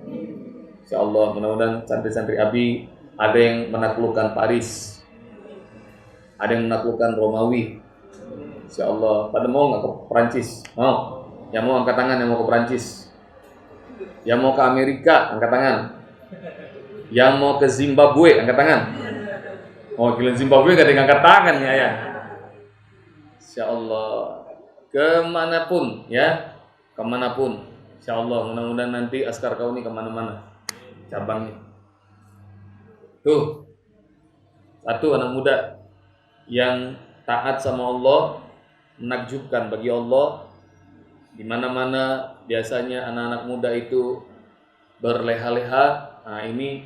Insyaallah, mudah-mudahan santri-santri Abi ada yang menaklukkan Paris, ada yang menaklukkan Romawi. Insyaallah, pada mau nggak ke Perancis? Mau? Yang mau angkat tangan, yang mau ke Perancis. Yang mau ke Amerika, angkat tangan. Yang mau ke Zimbabwe, angkat tangan. Oh, gila Zimbabwe gak ada yang angkat tangan ya. Insyaallah, kemanapun ya, kemanapun. Insyaallah, mudah-mudahan nanti Askar Kauni kemana-mana cabangnya. Tuh, satu anak muda yang taat sama Allah, menakjubkan bagi Allah. Di mana-mana biasanya anak-anak muda itu berleha-leha. Nah, ini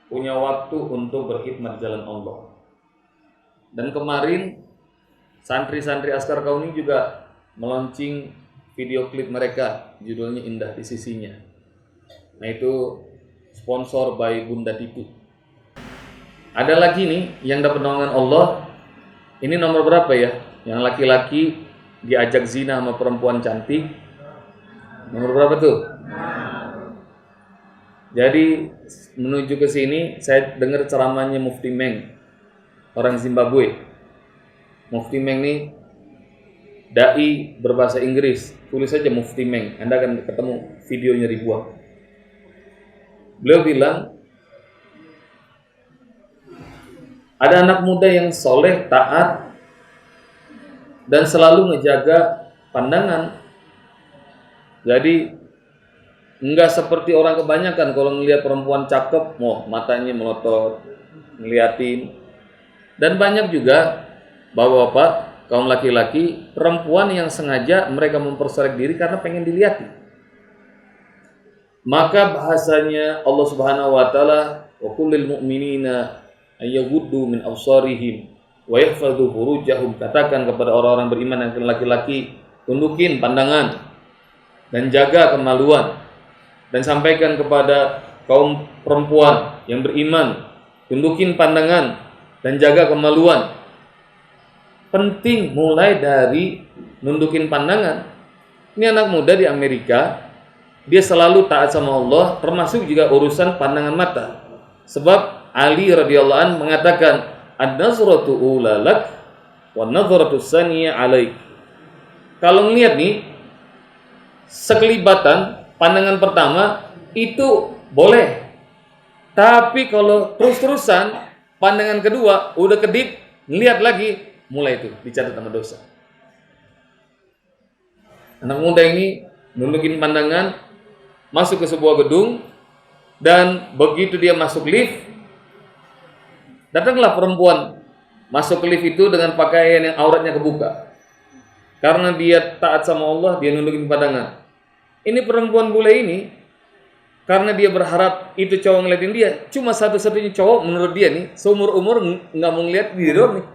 punya waktu untuk berkhidmat di jalan Allah. Dan kemarin santri-santri Askar Kauni juga melaunching video klip mereka, judulnya Indah di Sisinya. Nah, itu sponsor by Bunda Titi. Ada lagi nih yang dapat naungan Allah. Ini nomor berapa ya? Yang laki-laki diajak zina sama perempuan cantik. Nomor berapa tuh? Jadi menuju ke sini saya dengar ceramahnya Mufti Meng, orang Zimbabwe. Mufti Meng nih dai berbahasa Inggris. Tulis saja Mufti Meng, Anda akan ketemu videonya ribuan. Beliau bilang, ada anak muda yang soleh, taat, dan selalu ngejaga pandangan. Jadi enggak seperti orang kebanyakan kalau ngelihat perempuan cakep, matanya melotot, ngeliatin. Dan banyak juga bapak-bapak, kaum laki-laki, perempuan yang sengaja mereka mempersolek diri karena pengen dilihat. Maka bahasanya Allah Subhanahu wa taala, wa kullil mu'minina ayyaguddu min absarihim wa yahfadzu furujahum, katakan kepada orang-orang beriman yang laki-laki, tundukin pandangan dan jaga kemaluan. Dan sampaikan kepada kaum perempuan yang beriman, tundukin pandangan dan jaga kemaluan. Penting mulai dari nundukin pandangan. Ini anak muda di Amerika, dia selalu taat sama Allah, termasuk juga urusan pandangan mata. Sebab Ali radhiyallahu an mengatakan, "An-nazratu ulalak wa nazratu tsaniya alaik." Kalau ngelihat nih sekelibatan pandangan pertama itu boleh. Tapi kalau terus-terusan pandangan kedua udah kedip, ngelihat lagi, mulai itu dicatat sama dosa. Anak muda ini nundukin pandangan, masuk ke sebuah gedung, dan begitu dia masuk lift, datanglah perempuan masuk ke lift itu dengan pakaian yang auratnya kebuka. Karena dia taat sama Allah, dia nundukin pandangan. Ini perempuan bule ini, karena dia berharap itu cowok ngeliatin dia, cuma satu-satunya cowok menurut dia nih, seumur umur nggak mau ngeliat diri doang nih.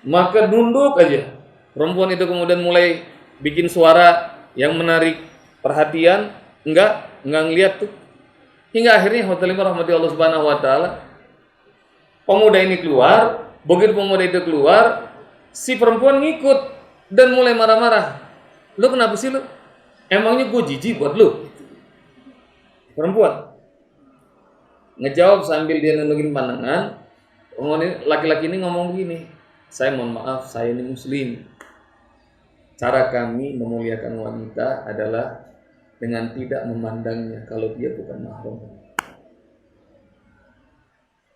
Maka nunduk aja. Perempuan itu kemudian mulai bikin suara yang menarik perhatian, enggak ngeliat tuh. Hingga akhirnya hotel lima rahmati Allah Subhanahu wa taala, pemuda ini keluar. Begitu pemuda itu keluar, si perempuan ngikut dan mulai marah-marah. Lu kenapa sih lu? Emangnya gue jijik buat lu? Perempuan ngejawab sambil dia nundukin pandangan. Laki-laki ini ngomong begini, "Saya mohon maaf, saya ini muslim. Cara kami memuliakan wanita adalah dengan tidak memandangnya kalau dia bukan mahram.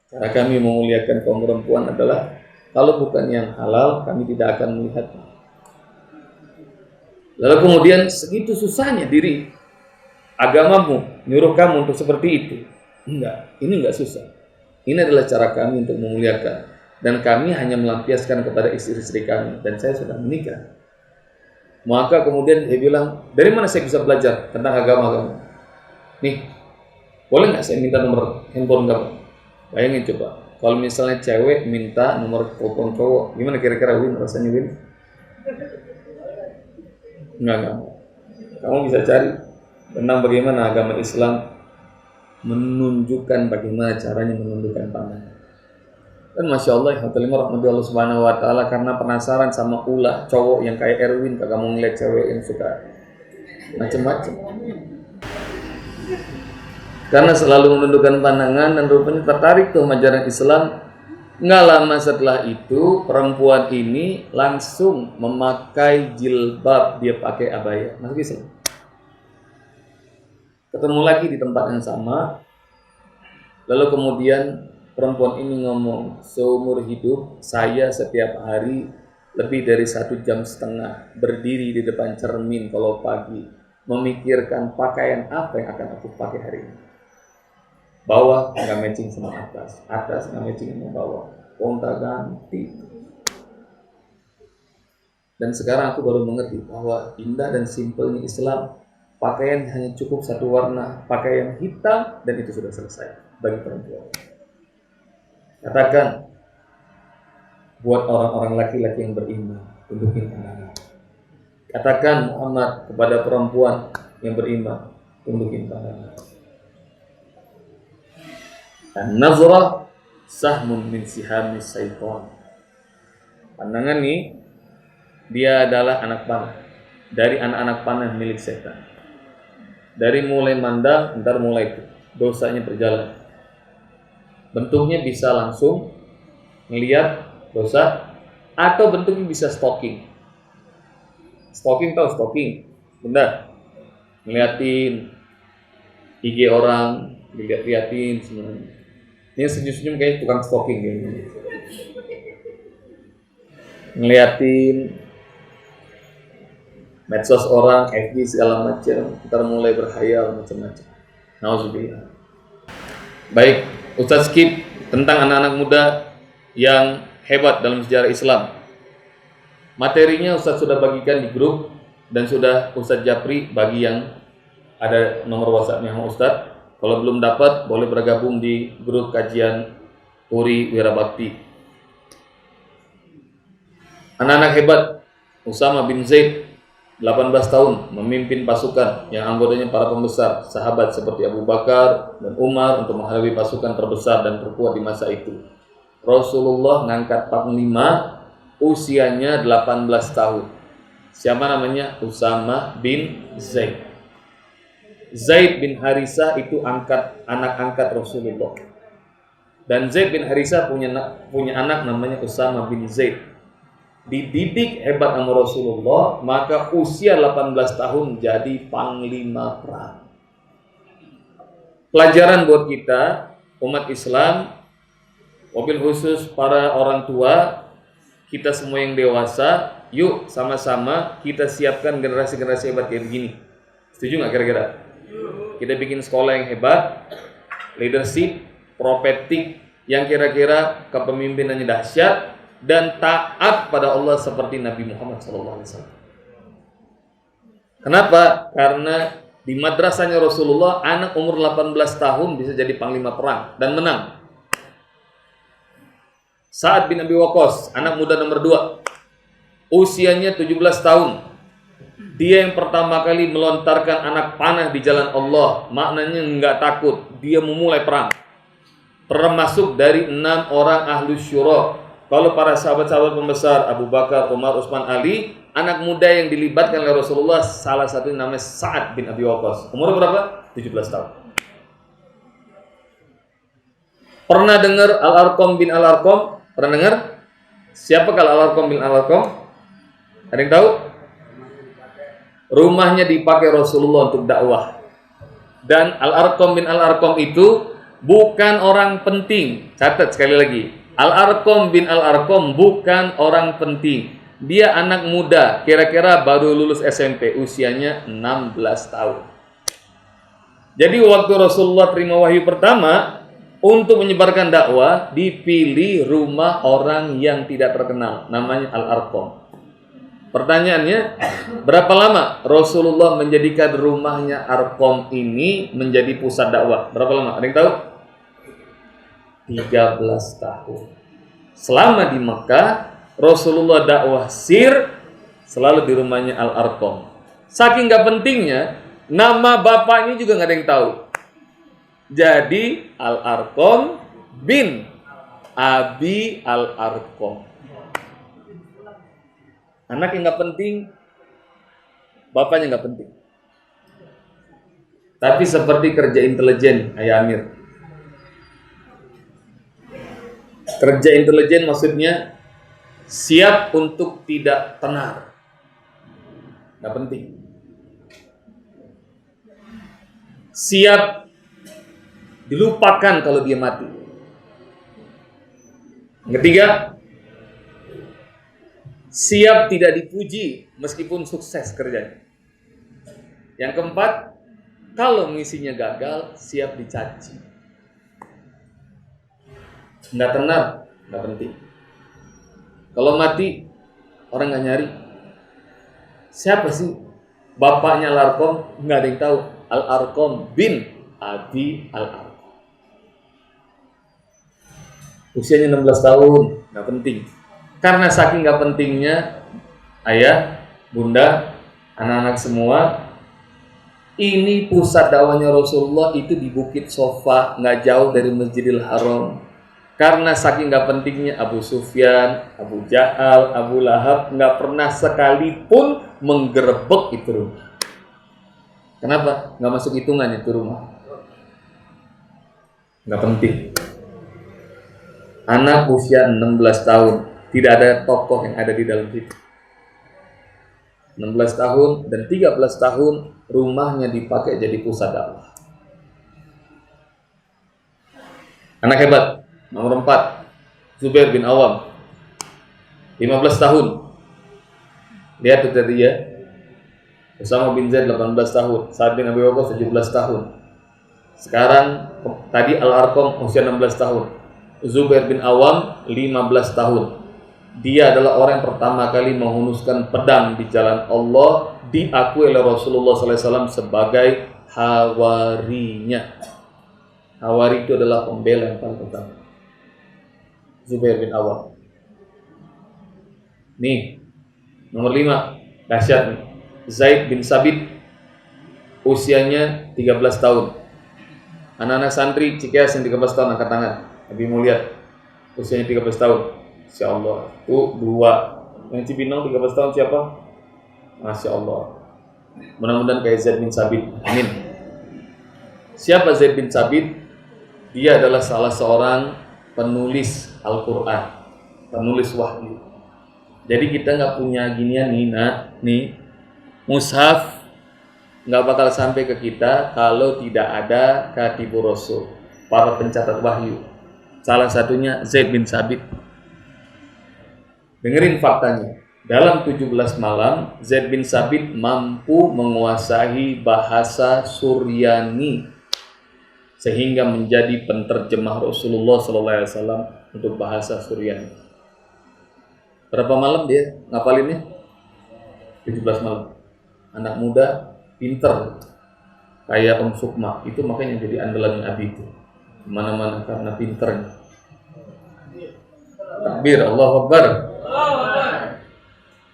Cara kami memuliakan kaum perempuan adalah kalau bukan yang halal, kami tidak akan melihatnya." Lalu kemudian segitu susahnya diri agamamu nyuruh kamu untuk seperti itu. Enggak, ini enggak susah. Ini adalah cara kami untuk memuliakan, dan kami hanya melampiaskan kepada istri-istri kami, dan saya sudah menikah. Maka kemudian dia bilang, dari mana saya bisa belajar tentang agama kamu? Nih, boleh nggak saya minta nomor handphone kamu? Bayangin coba, kalau misalnya cewek minta nomor telepon cowok, gimana kira-kira Win rasanya Win? Enggak. Kamu bisa cari tentang bagaimana agama Islam menunjukkan bagaimana caranya menundukkan pandangan. Dan Masya Allah, Alhamdulillah rahmatullah subhanahu wa ta'ala, karena penasaran sama ulah cowok yang kayak Erwin, kagak mau ngeliat cewek yang suka macem-macem. Karena selalu menundukkan pandangan dan rupanya tertarik tuh ajaran Islam. Nggak lama setelah itu perempuan ini langsung memakai jilbab, dia pakai abaya, masuk Islam. Ketemu lagi di tempat yang sama. Lalu kemudian perempuan ini ngomong, seumur hidup saya setiap hari lebih dari 1,5 jam berdiri di depan cermin kalau pagi, memikirkan pakaian apa yang akan aku pakai hari ini. Bawah nggak matching sama atas, atas nggak matching sama bawah, kontra ganti. Dan sekarang aku baru mengerti bahwa indah dan simpelnya Islam, pakaian hanya cukup satu warna, pakaian hitam, dan itu sudah selesai bagi perempuan. Katakan buat orang-orang laki-laki yang beriman, tundukin pandangan. Katakan Muhammad kepada perempuan yang beriman, tundukin pandangan. An-nazrah sahmun min sihamis syaitan. Pandangan ini dia adalah anak panah dari anak-anak panah milik setan. Dari mulai mandang, ntar mulai dosanya berjalan. Bentuknya bisa langsung ngelihat dosa, atau bentuknya bisa stalking. Stalking tahu stalking? Benar. Ngeliatin IG orang, dilihat-liatin semuanya. Ini senyum-senyum kayak tukang stalking gitu. Ngeliatin medsos orang, FB segala macam, ntar mulai berhayal macam-macam. Nauzubillah. Baik, Ustaz skip tentang anak-anak muda yang hebat dalam sejarah Islam. Materinya Ustaz sudah bagikan di grup dan sudah Ustaz Japri bagi yang ada nomor WhatsApp-nya sama Ustaz. Kalau belum dapat boleh bergabung di grup kajian Puri Wirabakti. Anak-anak hebat, Usama bin Zaid 18 tahun memimpin pasukan yang anggotanya para pembesar, sahabat seperti Abu Bakar dan Umar untuk menghadapi pasukan terbesar dan terkuat di masa itu. Rasulullah ngangkat panglima usianya 18 tahun. Siapa namanya? Usama bin Zaid. Zaid bin Harisah itu anak angkat Rasulullah. Dan Zaid bin Harisah punya anak namanya Usama bin Zaid. Dididik hebat sama Rasulullah, maka usia 18 tahun jadi panglima perang. Pelajaran buat kita umat Islam, wabil khusus para orang tua, kita semua yang dewasa, yuk sama-sama kita siapkan generasi-generasi hebat kayak begini. Setuju nggak kira-kira? Kita bikin sekolah yang hebat, leadership, prophetic, yang kira-kira kepemimpinannya dahsyat dan taat pada Allah seperti Nabi Muhammad SAW. Kenapa? Karena di madrasahnya Rasulullah, anak umur 18 tahun bisa jadi panglima perang dan menang. Sa'ad bin Abi Waqqas, anak muda nomor 2, usianya 17 tahun. Dia yang pertama kali melontarkan anak panah di jalan Allah. Maknanya enggak takut, dia memulai perang. Termasuk dari 6 orang ahlu syura. Kalau para sahabat-sahabat pembesar Abu Bakar, Umar, Utsman, Ali, anak muda yang dilibatkan oleh Rasulullah, salah satu namanya Sa'ad bin Abi Waqqas. Umur berapa? 17 tahun. Pernah dengar Al-Arqam bin Al-Arqam? Pernah dengar? Siapa kalau Al-Arqam bin Al-Arqam? Ada yang tahu? Rumahnya dipakai Rasulullah untuk dakwah. Dan Al-Arqam bin Al-Arqam itu bukan orang penting. Catat sekali lagi. Al-Arqam bin Al-Arqam bukan orang penting. Dia anak muda, kira-kira baru lulus SMP, usianya 16 tahun. Jadi waktu Rasulullah terima wahyu pertama, untuk menyebarkan dakwah, dipilih rumah orang yang tidak terkenal, namanya Al-Arqam. Pertanyaannya, berapa lama Rasulullah menjadikan rumahnya Arqam ini menjadi pusat dakwah? Berapa lama? Ada yang tahu? 13 tahun. Selama di Mekah, Rasulullah dakwah sir selalu di rumahnya Al-Arqam. Saking gak pentingnya, nama bapaknya juga gak ada yang tahu. Jadi Al-Arqam bin Abi Al-Arqam. Anak yang gak penting, bapaknya gak penting. Tapi seperti kerja intelijen, Ayah Amir. Kerja intelijen maksudnya siap untuk tidak tenar. Gak penting. Siap dilupakan kalau dia mati. Yang ketiga, siap tidak dipuji meskipun sukses kerjanya. Yang keempat, kalau misinya gagal, siap dicaci. Nggak tenar, nggak penting. Kalau mati, orang nggak nyari. Siapa sih bapaknya Al-Arqam? Nggak ada yang tahu. Al-Arqam bin Abi Al-Arqam. Usianya 16 tahun, nggak penting. Karena saking gak pentingnya, ayah, bunda, anak-anak semua, ini pusat dakwahnya Rasulullah itu di Bukit Sofa, gak jauh dari Masjidil Haram. Karena saking gak pentingnya, Abu Sufyan, Abu Jahal, Abu Lahab gak pernah sekalipun menggerebek itu rumah. Kenapa? Gak masuk hitungan itu rumah. Gak penting. Anak usia 16 tahun. Tidak ada tokoh yang ada di dalam situ. 16 tahun dan 13 tahun rumahnya dipakai jadi pusat dakwah. Anak hebat nomor 4, Zubair bin Awam, 15 tahun. Lihat itu tadi ya. Usama bin Zaid 18 tahun, Sa'ad bin Abi Waqqas 17 tahun. Sekarang tadi Al-Arqam usia 16 tahun. Zubair bin Awam 15 tahun. Dia adalah orang yang pertama kali menghunuskan pedang di jalan Allah, diakui oleh Rasulullah SAW sebagai hawarinya. Hawari itu adalah pembela yang paling utama. Zubair bin Awam. Nih, nomor 5, dahsyat nih. Zaid bin Sabit, usianya 13 tahun. Anak-anak santri Cikeas yang 13 tahun angkat tangan. Lebih mau lihat. usianya 13 tahun. Insya Allah. Itu 2. Yang Cibinong 13 tahun siapa? Masya Allah. Mudah-mudahan kayak Zaid bin Sabit. Amin. Siapa Zaid bin Sabit? Dia adalah salah seorang penulis Al-Quran, penulis wahyu. Jadi kita nggak punya ginian nih mushaf nggak bakal sampai ke kita kalau tidak ada katibur rasul, para pencatat wahyu. Salah satunya Zaid bin Sabit. Dengerin faktanya. Dalam 17 malam, Zaid bin Sabit mampu menguasai bahasa Suryani sehingga menjadi penterjemah Rasulullah SAW untuk bahasa Suryani. Berapa malam dia ngapalinnya? 17 malam. Anak muda, pinter, kayak Om Sukma. Itu makanya jadi andalan Abi itu. Mana-mana karena pinternya. Takbir, Allahu Akbar.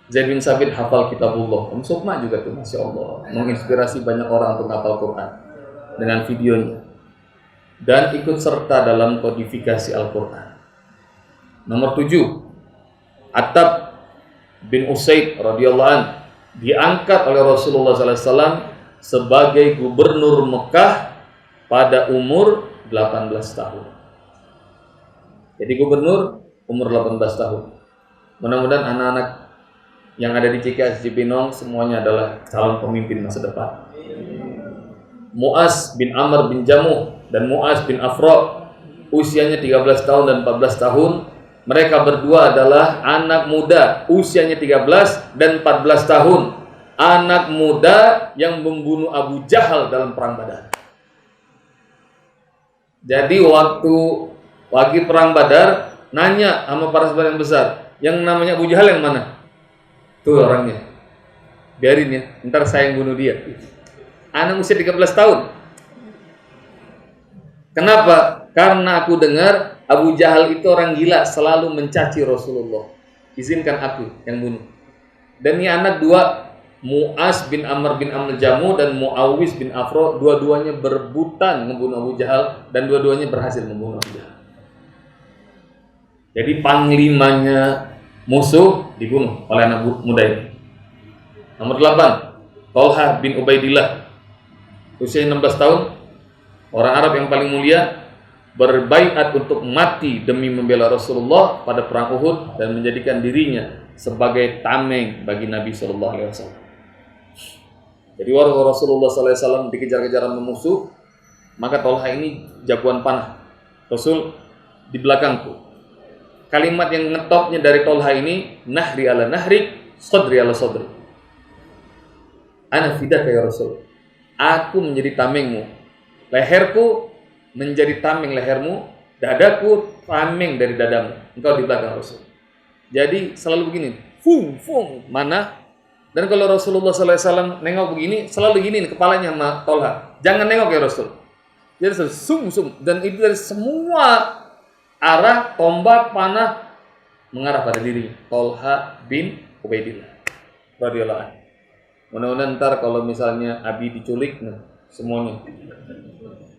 Zaid bin Sabit hafal kitabullah. Om Sukma juga tuh, Masya Allah, menginspirasi banyak orang untuk hafal Quran dengan videonya. Dan ikut serta dalam kodifikasi Al-Quran. Nomor 7, Attab bin Usaid radhiyallahu an diangkat oleh Rasulullah SAW sebagai gubernur Mekah pada umur 18 tahun. Jadi gubernur umur 18 tahun. Mudah-mudahan anak-anak yang ada di Cikeas, Cibinong semuanya adalah calon pemimpin masa depan. Mu'az bin Amr bin Jamuh dan Mu'az bin Afra usianya 13 tahun dan 14 tahun. Mereka berdua adalah anak muda usianya 13 dan 14 tahun. Anak muda yang membunuh Abu Jahal dalam perang Badar. Jadi waktu perang Badar nanya sama para sahabat yang besar, yang namanya Abu Jahal yang mana? Tuh orangnya. Biarin ya, ntar saya yang bunuh dia. Anak usia 13 tahun. Kenapa? Karena aku dengar Abu Jahal itu orang gila, selalu mencaci Rasulullah. Izinkan aku yang bunuh. Dan ini anak 2, Mu'az bin Amr bin Amr Jamu dan Mu'awiz bin Afro, dua-duanya berebutan membunuh Abu Jahal dan dua-duanya berhasil membunuh Abu Jahal. Jadi panglimanya musuh dibunuh oleh anak muda ini. Nomor 8, Tolha bin Ubaidillah, usia 16 tahun, orang Arab yang paling mulia, berbaiat untuk mati demi membela Rasulullah pada perang Uhud dan menjadikan dirinya sebagai tameng bagi Nabi Shallallahu Alaihi Wasallam. Jadi waktu Rasulullah Sallallahu Alaihi Wasallam dikejar-kejaran musuh, maka Tolha ini jagoan panah. Rasul di belakangku. Kalimat yang ngetopnya dari Tolha ini, nahri ala nahrik, sodri ala sodri. Ana fidaka ya Rasul. Aku menjadi tamengmu. Leherku menjadi tameng lehermu, dadaku tameng dari dadamu. Engkau di belakang Rasul. Jadi selalu begini, fung mana? Dan kalau Rasulullah SAW nengok begini, selalu begini kepalanya sama Tolha. Jangan nengok ya Rasul. Jadi sum dan itu dari semua arah tombak panah mengarah pada dirinya. Tolha bin Ubaidillah radhiyallahu anhu. Mudah-mudahan ntar kalau misalnya Abi diculik, nah semuanya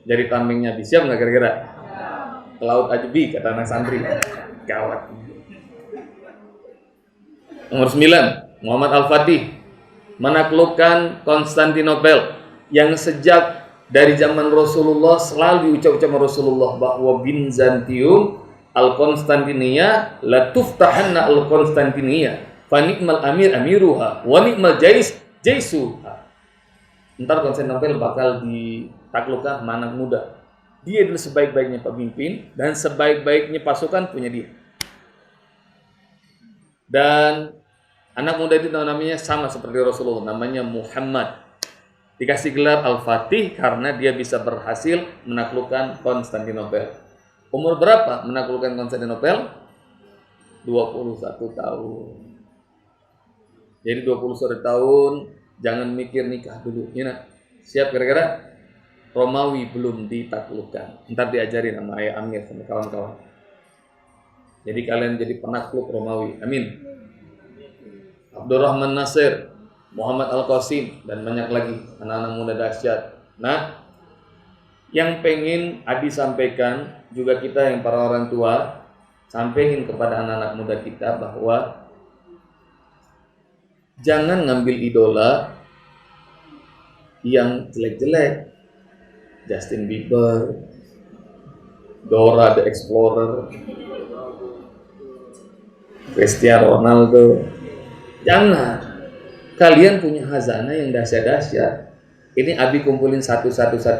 jadi tamengnya Abi. Siap nggak kira-kira? Ke laut aja Bi, kata anak santri. Gawat. Nomor 9, Muhammad Al-Fatih menaklukkan Konstantinopel yang sejak dari zaman Rasulullah selalu diucap-ucap Rasulullah bahwa Bizantium Al-Konstantinia la tuftahanna Al-Konstantinia fa ni'mal amir amiruha wa ni'mal jaisuha. Ntar Konstantinopel bakal ditaklukkan sama anak muda. Dia adalah sebaik-baiknya pemimpin dan sebaik-baiknya pasukan punya dia. Dan anak muda itu namanya sama seperti Rasulullah, namanya Muhammad. Dikasih gelar Al-Fatih karena dia bisa berhasil menaklukkan Konstantinopel. Umur berapa menaklukkan Konstantinopel? 21 tahun. Jadi 21 tahun, jangan mikir nikah dulu. Ya, siap kira-kira? Romawi belum ditaklukkan. Ntar diajarin sama Ayah Amir sama kawan-kawan. Jadi kalian jadi penakluk Romawi. Amin. Abdurrahman Nasir, Muhammad Al-Qasim, dan banyak lagi anak-anak muda dahsyat. Nah, yang pengen Abi sampaikan juga kita yang para orang tua, sampaikan kepada anak-anak muda kita bahwa jangan ngambil idola yang jelek-jelek. Justin Bieber, Dora the Explorer, Cristiano Ronaldo. Jangan. Kalian punya hazanah yang dahsyat-dahsyat. Ini Abi kumpulin satu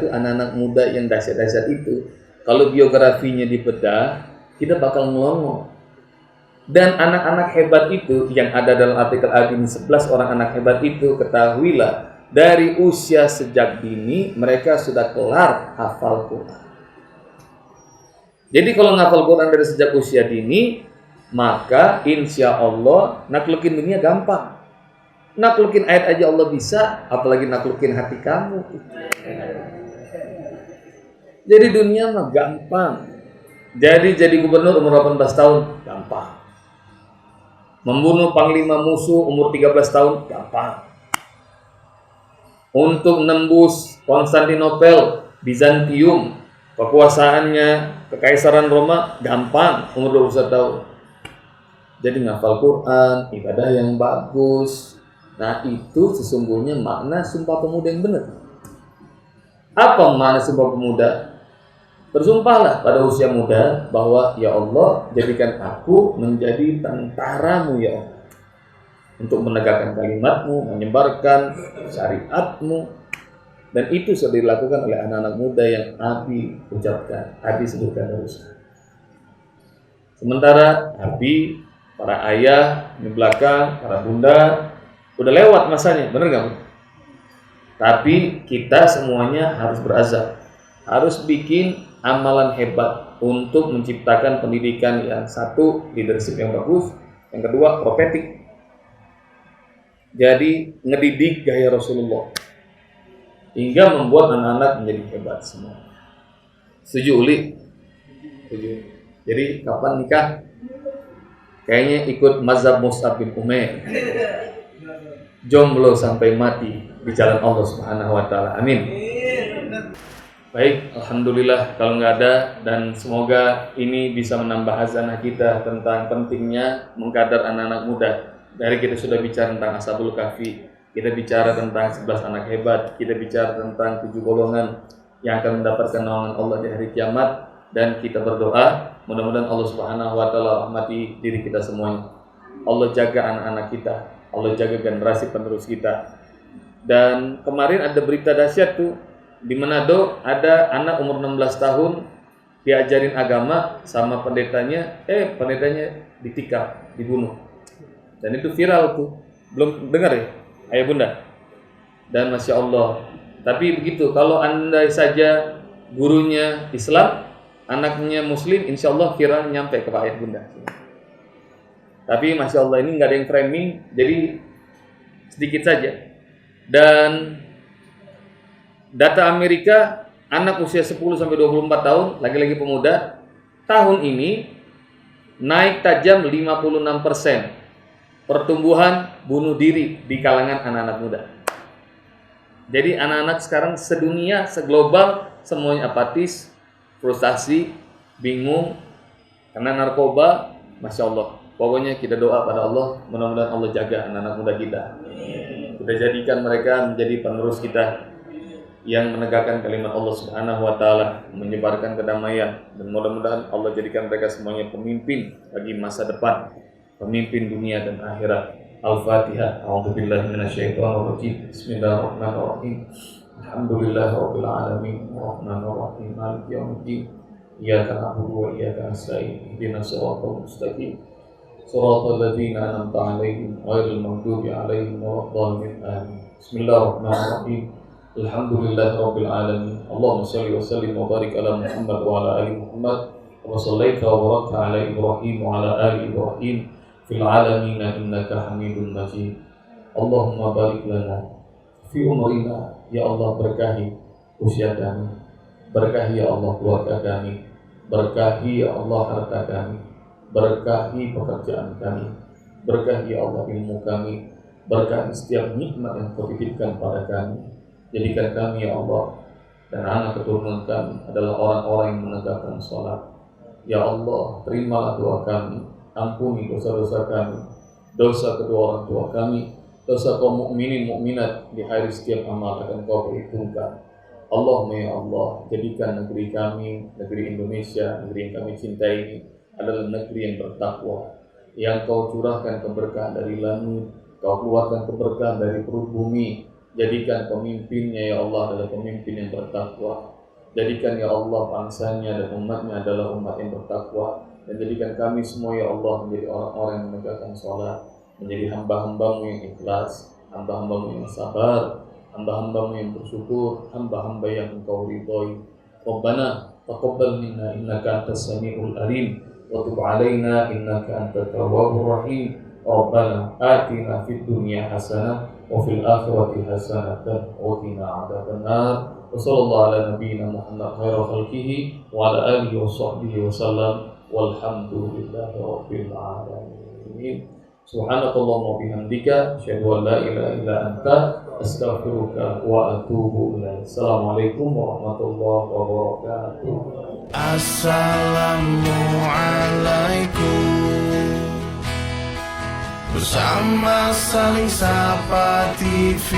anak-anak muda yang dahsyat-dahsyat itu. Kalau biografinya dibedah, kita bakal melongo. Dan anak-anak hebat itu yang ada dalam artikel Abi ini, 11 orang anak hebat itu, ketahuilah dari usia sejak dini mereka sudah kelar hafal Quran. Jadi kalau ngafal Quran dari sejak usia dini, maka insya Allah naklukin dunia gampang. Naklukin ayat aja Allah bisa, apalagi naklukin hati kamu. Jadi dunia mah gampang. Jadi gubernur umur 18 tahun gampang. Membunuh panglima musuh umur 13 tahun gampang. Untuk nembus Konstantinopel, Bizantium, kekuasaannya Kekaisaran Roma gampang umur 21 tahun. Jadi ngafal Quran, ibadah yang bagus. Nah itu sesungguhnya makna Sumpah Pemuda yang benar. Apa makna Sumpah Pemuda? Bersumpahlah pada usia muda bahwa ya Allah jadikan aku menjadi tentaramu ya Allah. Untuk menegakkan kalimatmu, menyebarkan syariatmu. Dan itu sudah dilakukan oleh anak-anak muda yang Abi ucapkan, Abi sebutkan terus. Sementara Abi, para ayah di belakang, para bunda udah lewat masanya, bener gak? Tapi kita semuanya harus berazam, harus bikin amalan hebat untuk menciptakan pendidikan yang satu, leadership yang bagus, yang kedua, profetik. Jadi ngedidik gaya Rasulullah hingga membuat anak-anak menjadi hebat semua. Setuju Uli? Setuju. Jadi kapan nikah? Kayaknya ikut mazhab Mus'ab bin Umair. Jomblo sampai mati di jalan Allah Subhanahu wa taala. Amin. Baik, alhamdulillah kalau nggak ada, dan semoga ini bisa menambah hazanah kita tentang pentingnya mengkader anak-anak muda. Dari kita sudah bicara tentang Ashabul Kahfi, kita bicara tentang 11 anak hebat, kita bicara tentang 7 golongan yang akan mendapatkan naungan Allah di hari kiamat, dan kita berdoa mudah-mudahan Allah Subhanahu wa taala rahmati diri kita semuanya. Allah jaga anak-anak kita, Allah jaga generasi penerus kita. Dan kemarin ada berita dahsyat tuh di Manado, ada anak umur 16 tahun diajarin agama sama pendetanya, pendetanya ditikam, dibunuh. Dan itu viral tuh. Belum dengar ya, ayah bunda? Dan Masya Allah. Tapi begitu, kalau andai saja gurunya Islam, anaknya Muslim, insya Allah viral nyampe ke ayah bunda. Tapi Masya Allah ini nggak ada yang framing, jadi sedikit saja. Dan data Amerika, anak usia 10-24 tahun, laki-laki pemuda, tahun ini naik tajam 56% pertumbuhan bunuh diri di kalangan anak-anak muda. Jadi anak-anak sekarang sedunia, seglobal, semuanya apatis, frustasi, bingung, karena narkoba. Masya Allah. Pokoknya kita doa pada Allah, mudah-mudahan Allah jaga anak-anak muda kita. Kita jadikan mereka menjadi penerus kita yang menegakkan kalimat Allah Subhanahu wa taala, menyebarkan kedamaian, dan mudah-mudahan Allah jadikan mereka semuanya pemimpin bagi masa depan, pemimpin dunia dan akhirat. Al-Fatihah. A'udzubillahi minasyaitonir rajim. Bismillahirrahmanirrahim. Alhamdulillahirabbil alamin, arrahmanir rahim, maliki yaumiddin. Iyyaka na'budu wa iyyaka nasta'in. Ihdinas siratal mustaqim. Shiratal ladzina an'amta 'alaihim ghairil maghdubi 'alaihim waladdallin. Amin. Bismillahirrahmanirrahim. Alhamdulillahirabbil alamin. Allahumma shalli wa sallim wa barik ala Muhammad wa ala ali Muhammad wa shallaita wa barakta ala Ibrahim wa ala ali Ibrahim fil alamin innaka Hamidum Majid. Allahumma barik lana fi umrina, ya Allah berkahi usia kami, berkahi ya Allah keluarga kami, berkahi ya Allah harta kami, berkahi pekerjaan kami, berkahi ya Allah ilmu kami, berkahi setiap nikmat yang Kau titipkan pada kami. Jadikan kami ya Allah dan anak keturunan kami adalah orang-orang yang menegakkan sholat, Ya Allah, terimalah doa kami, ampuni dosa-dosa kami, dosa kedua orang tua kami, dosa kaum mukminin mukminat di hari setiap amal akan Kau perhitungkan. Allahumma ya Allah, jadikan negeri kami, negeri Indonesia, negeri yang kami cintai ini adalah negeri yang bertakwa, yang Kau curahkan keberkahan dari langit, Kau keluarkan keberkahan dari perut bumi. Jadikan pemimpinnya ya Allah adalah pemimpin yang bertakwa. Jadikan ya Allah bangsanya dan umatnya adalah umat yang bertakwa. Dan jadikan kami semua ya Allah menjadi orang-orang yang menegakkan sholat, menjadi hamba-hambamu yang ikhlas, hamba-hambamu yang sabar, hamba-hambamu yang bersyukur, hamba-hamba yang Engkau ridhoi. Rabbana taqabbal minna innaka antas samiul alim wa tub alaina innaka antat tawwabur rahim. Rabbana atina fid dunya hasanah wa fil akhirati hasanatan wa qina adzabannar. Wa sallallahu ala nabiyyina Muhammad khairu khalqihi wa ala alihi wa sahbihi wa sallam walhamdulillahi rabbil alamin. Subhanakallahumma wa bihamdika asyhadu an la ilaha illa anta astaghfiruka wa atubu ilaik. Assalamualaikum warahmatullahi wabarakatuh. Assalamualaikum. Bersama Saling Sapa TV.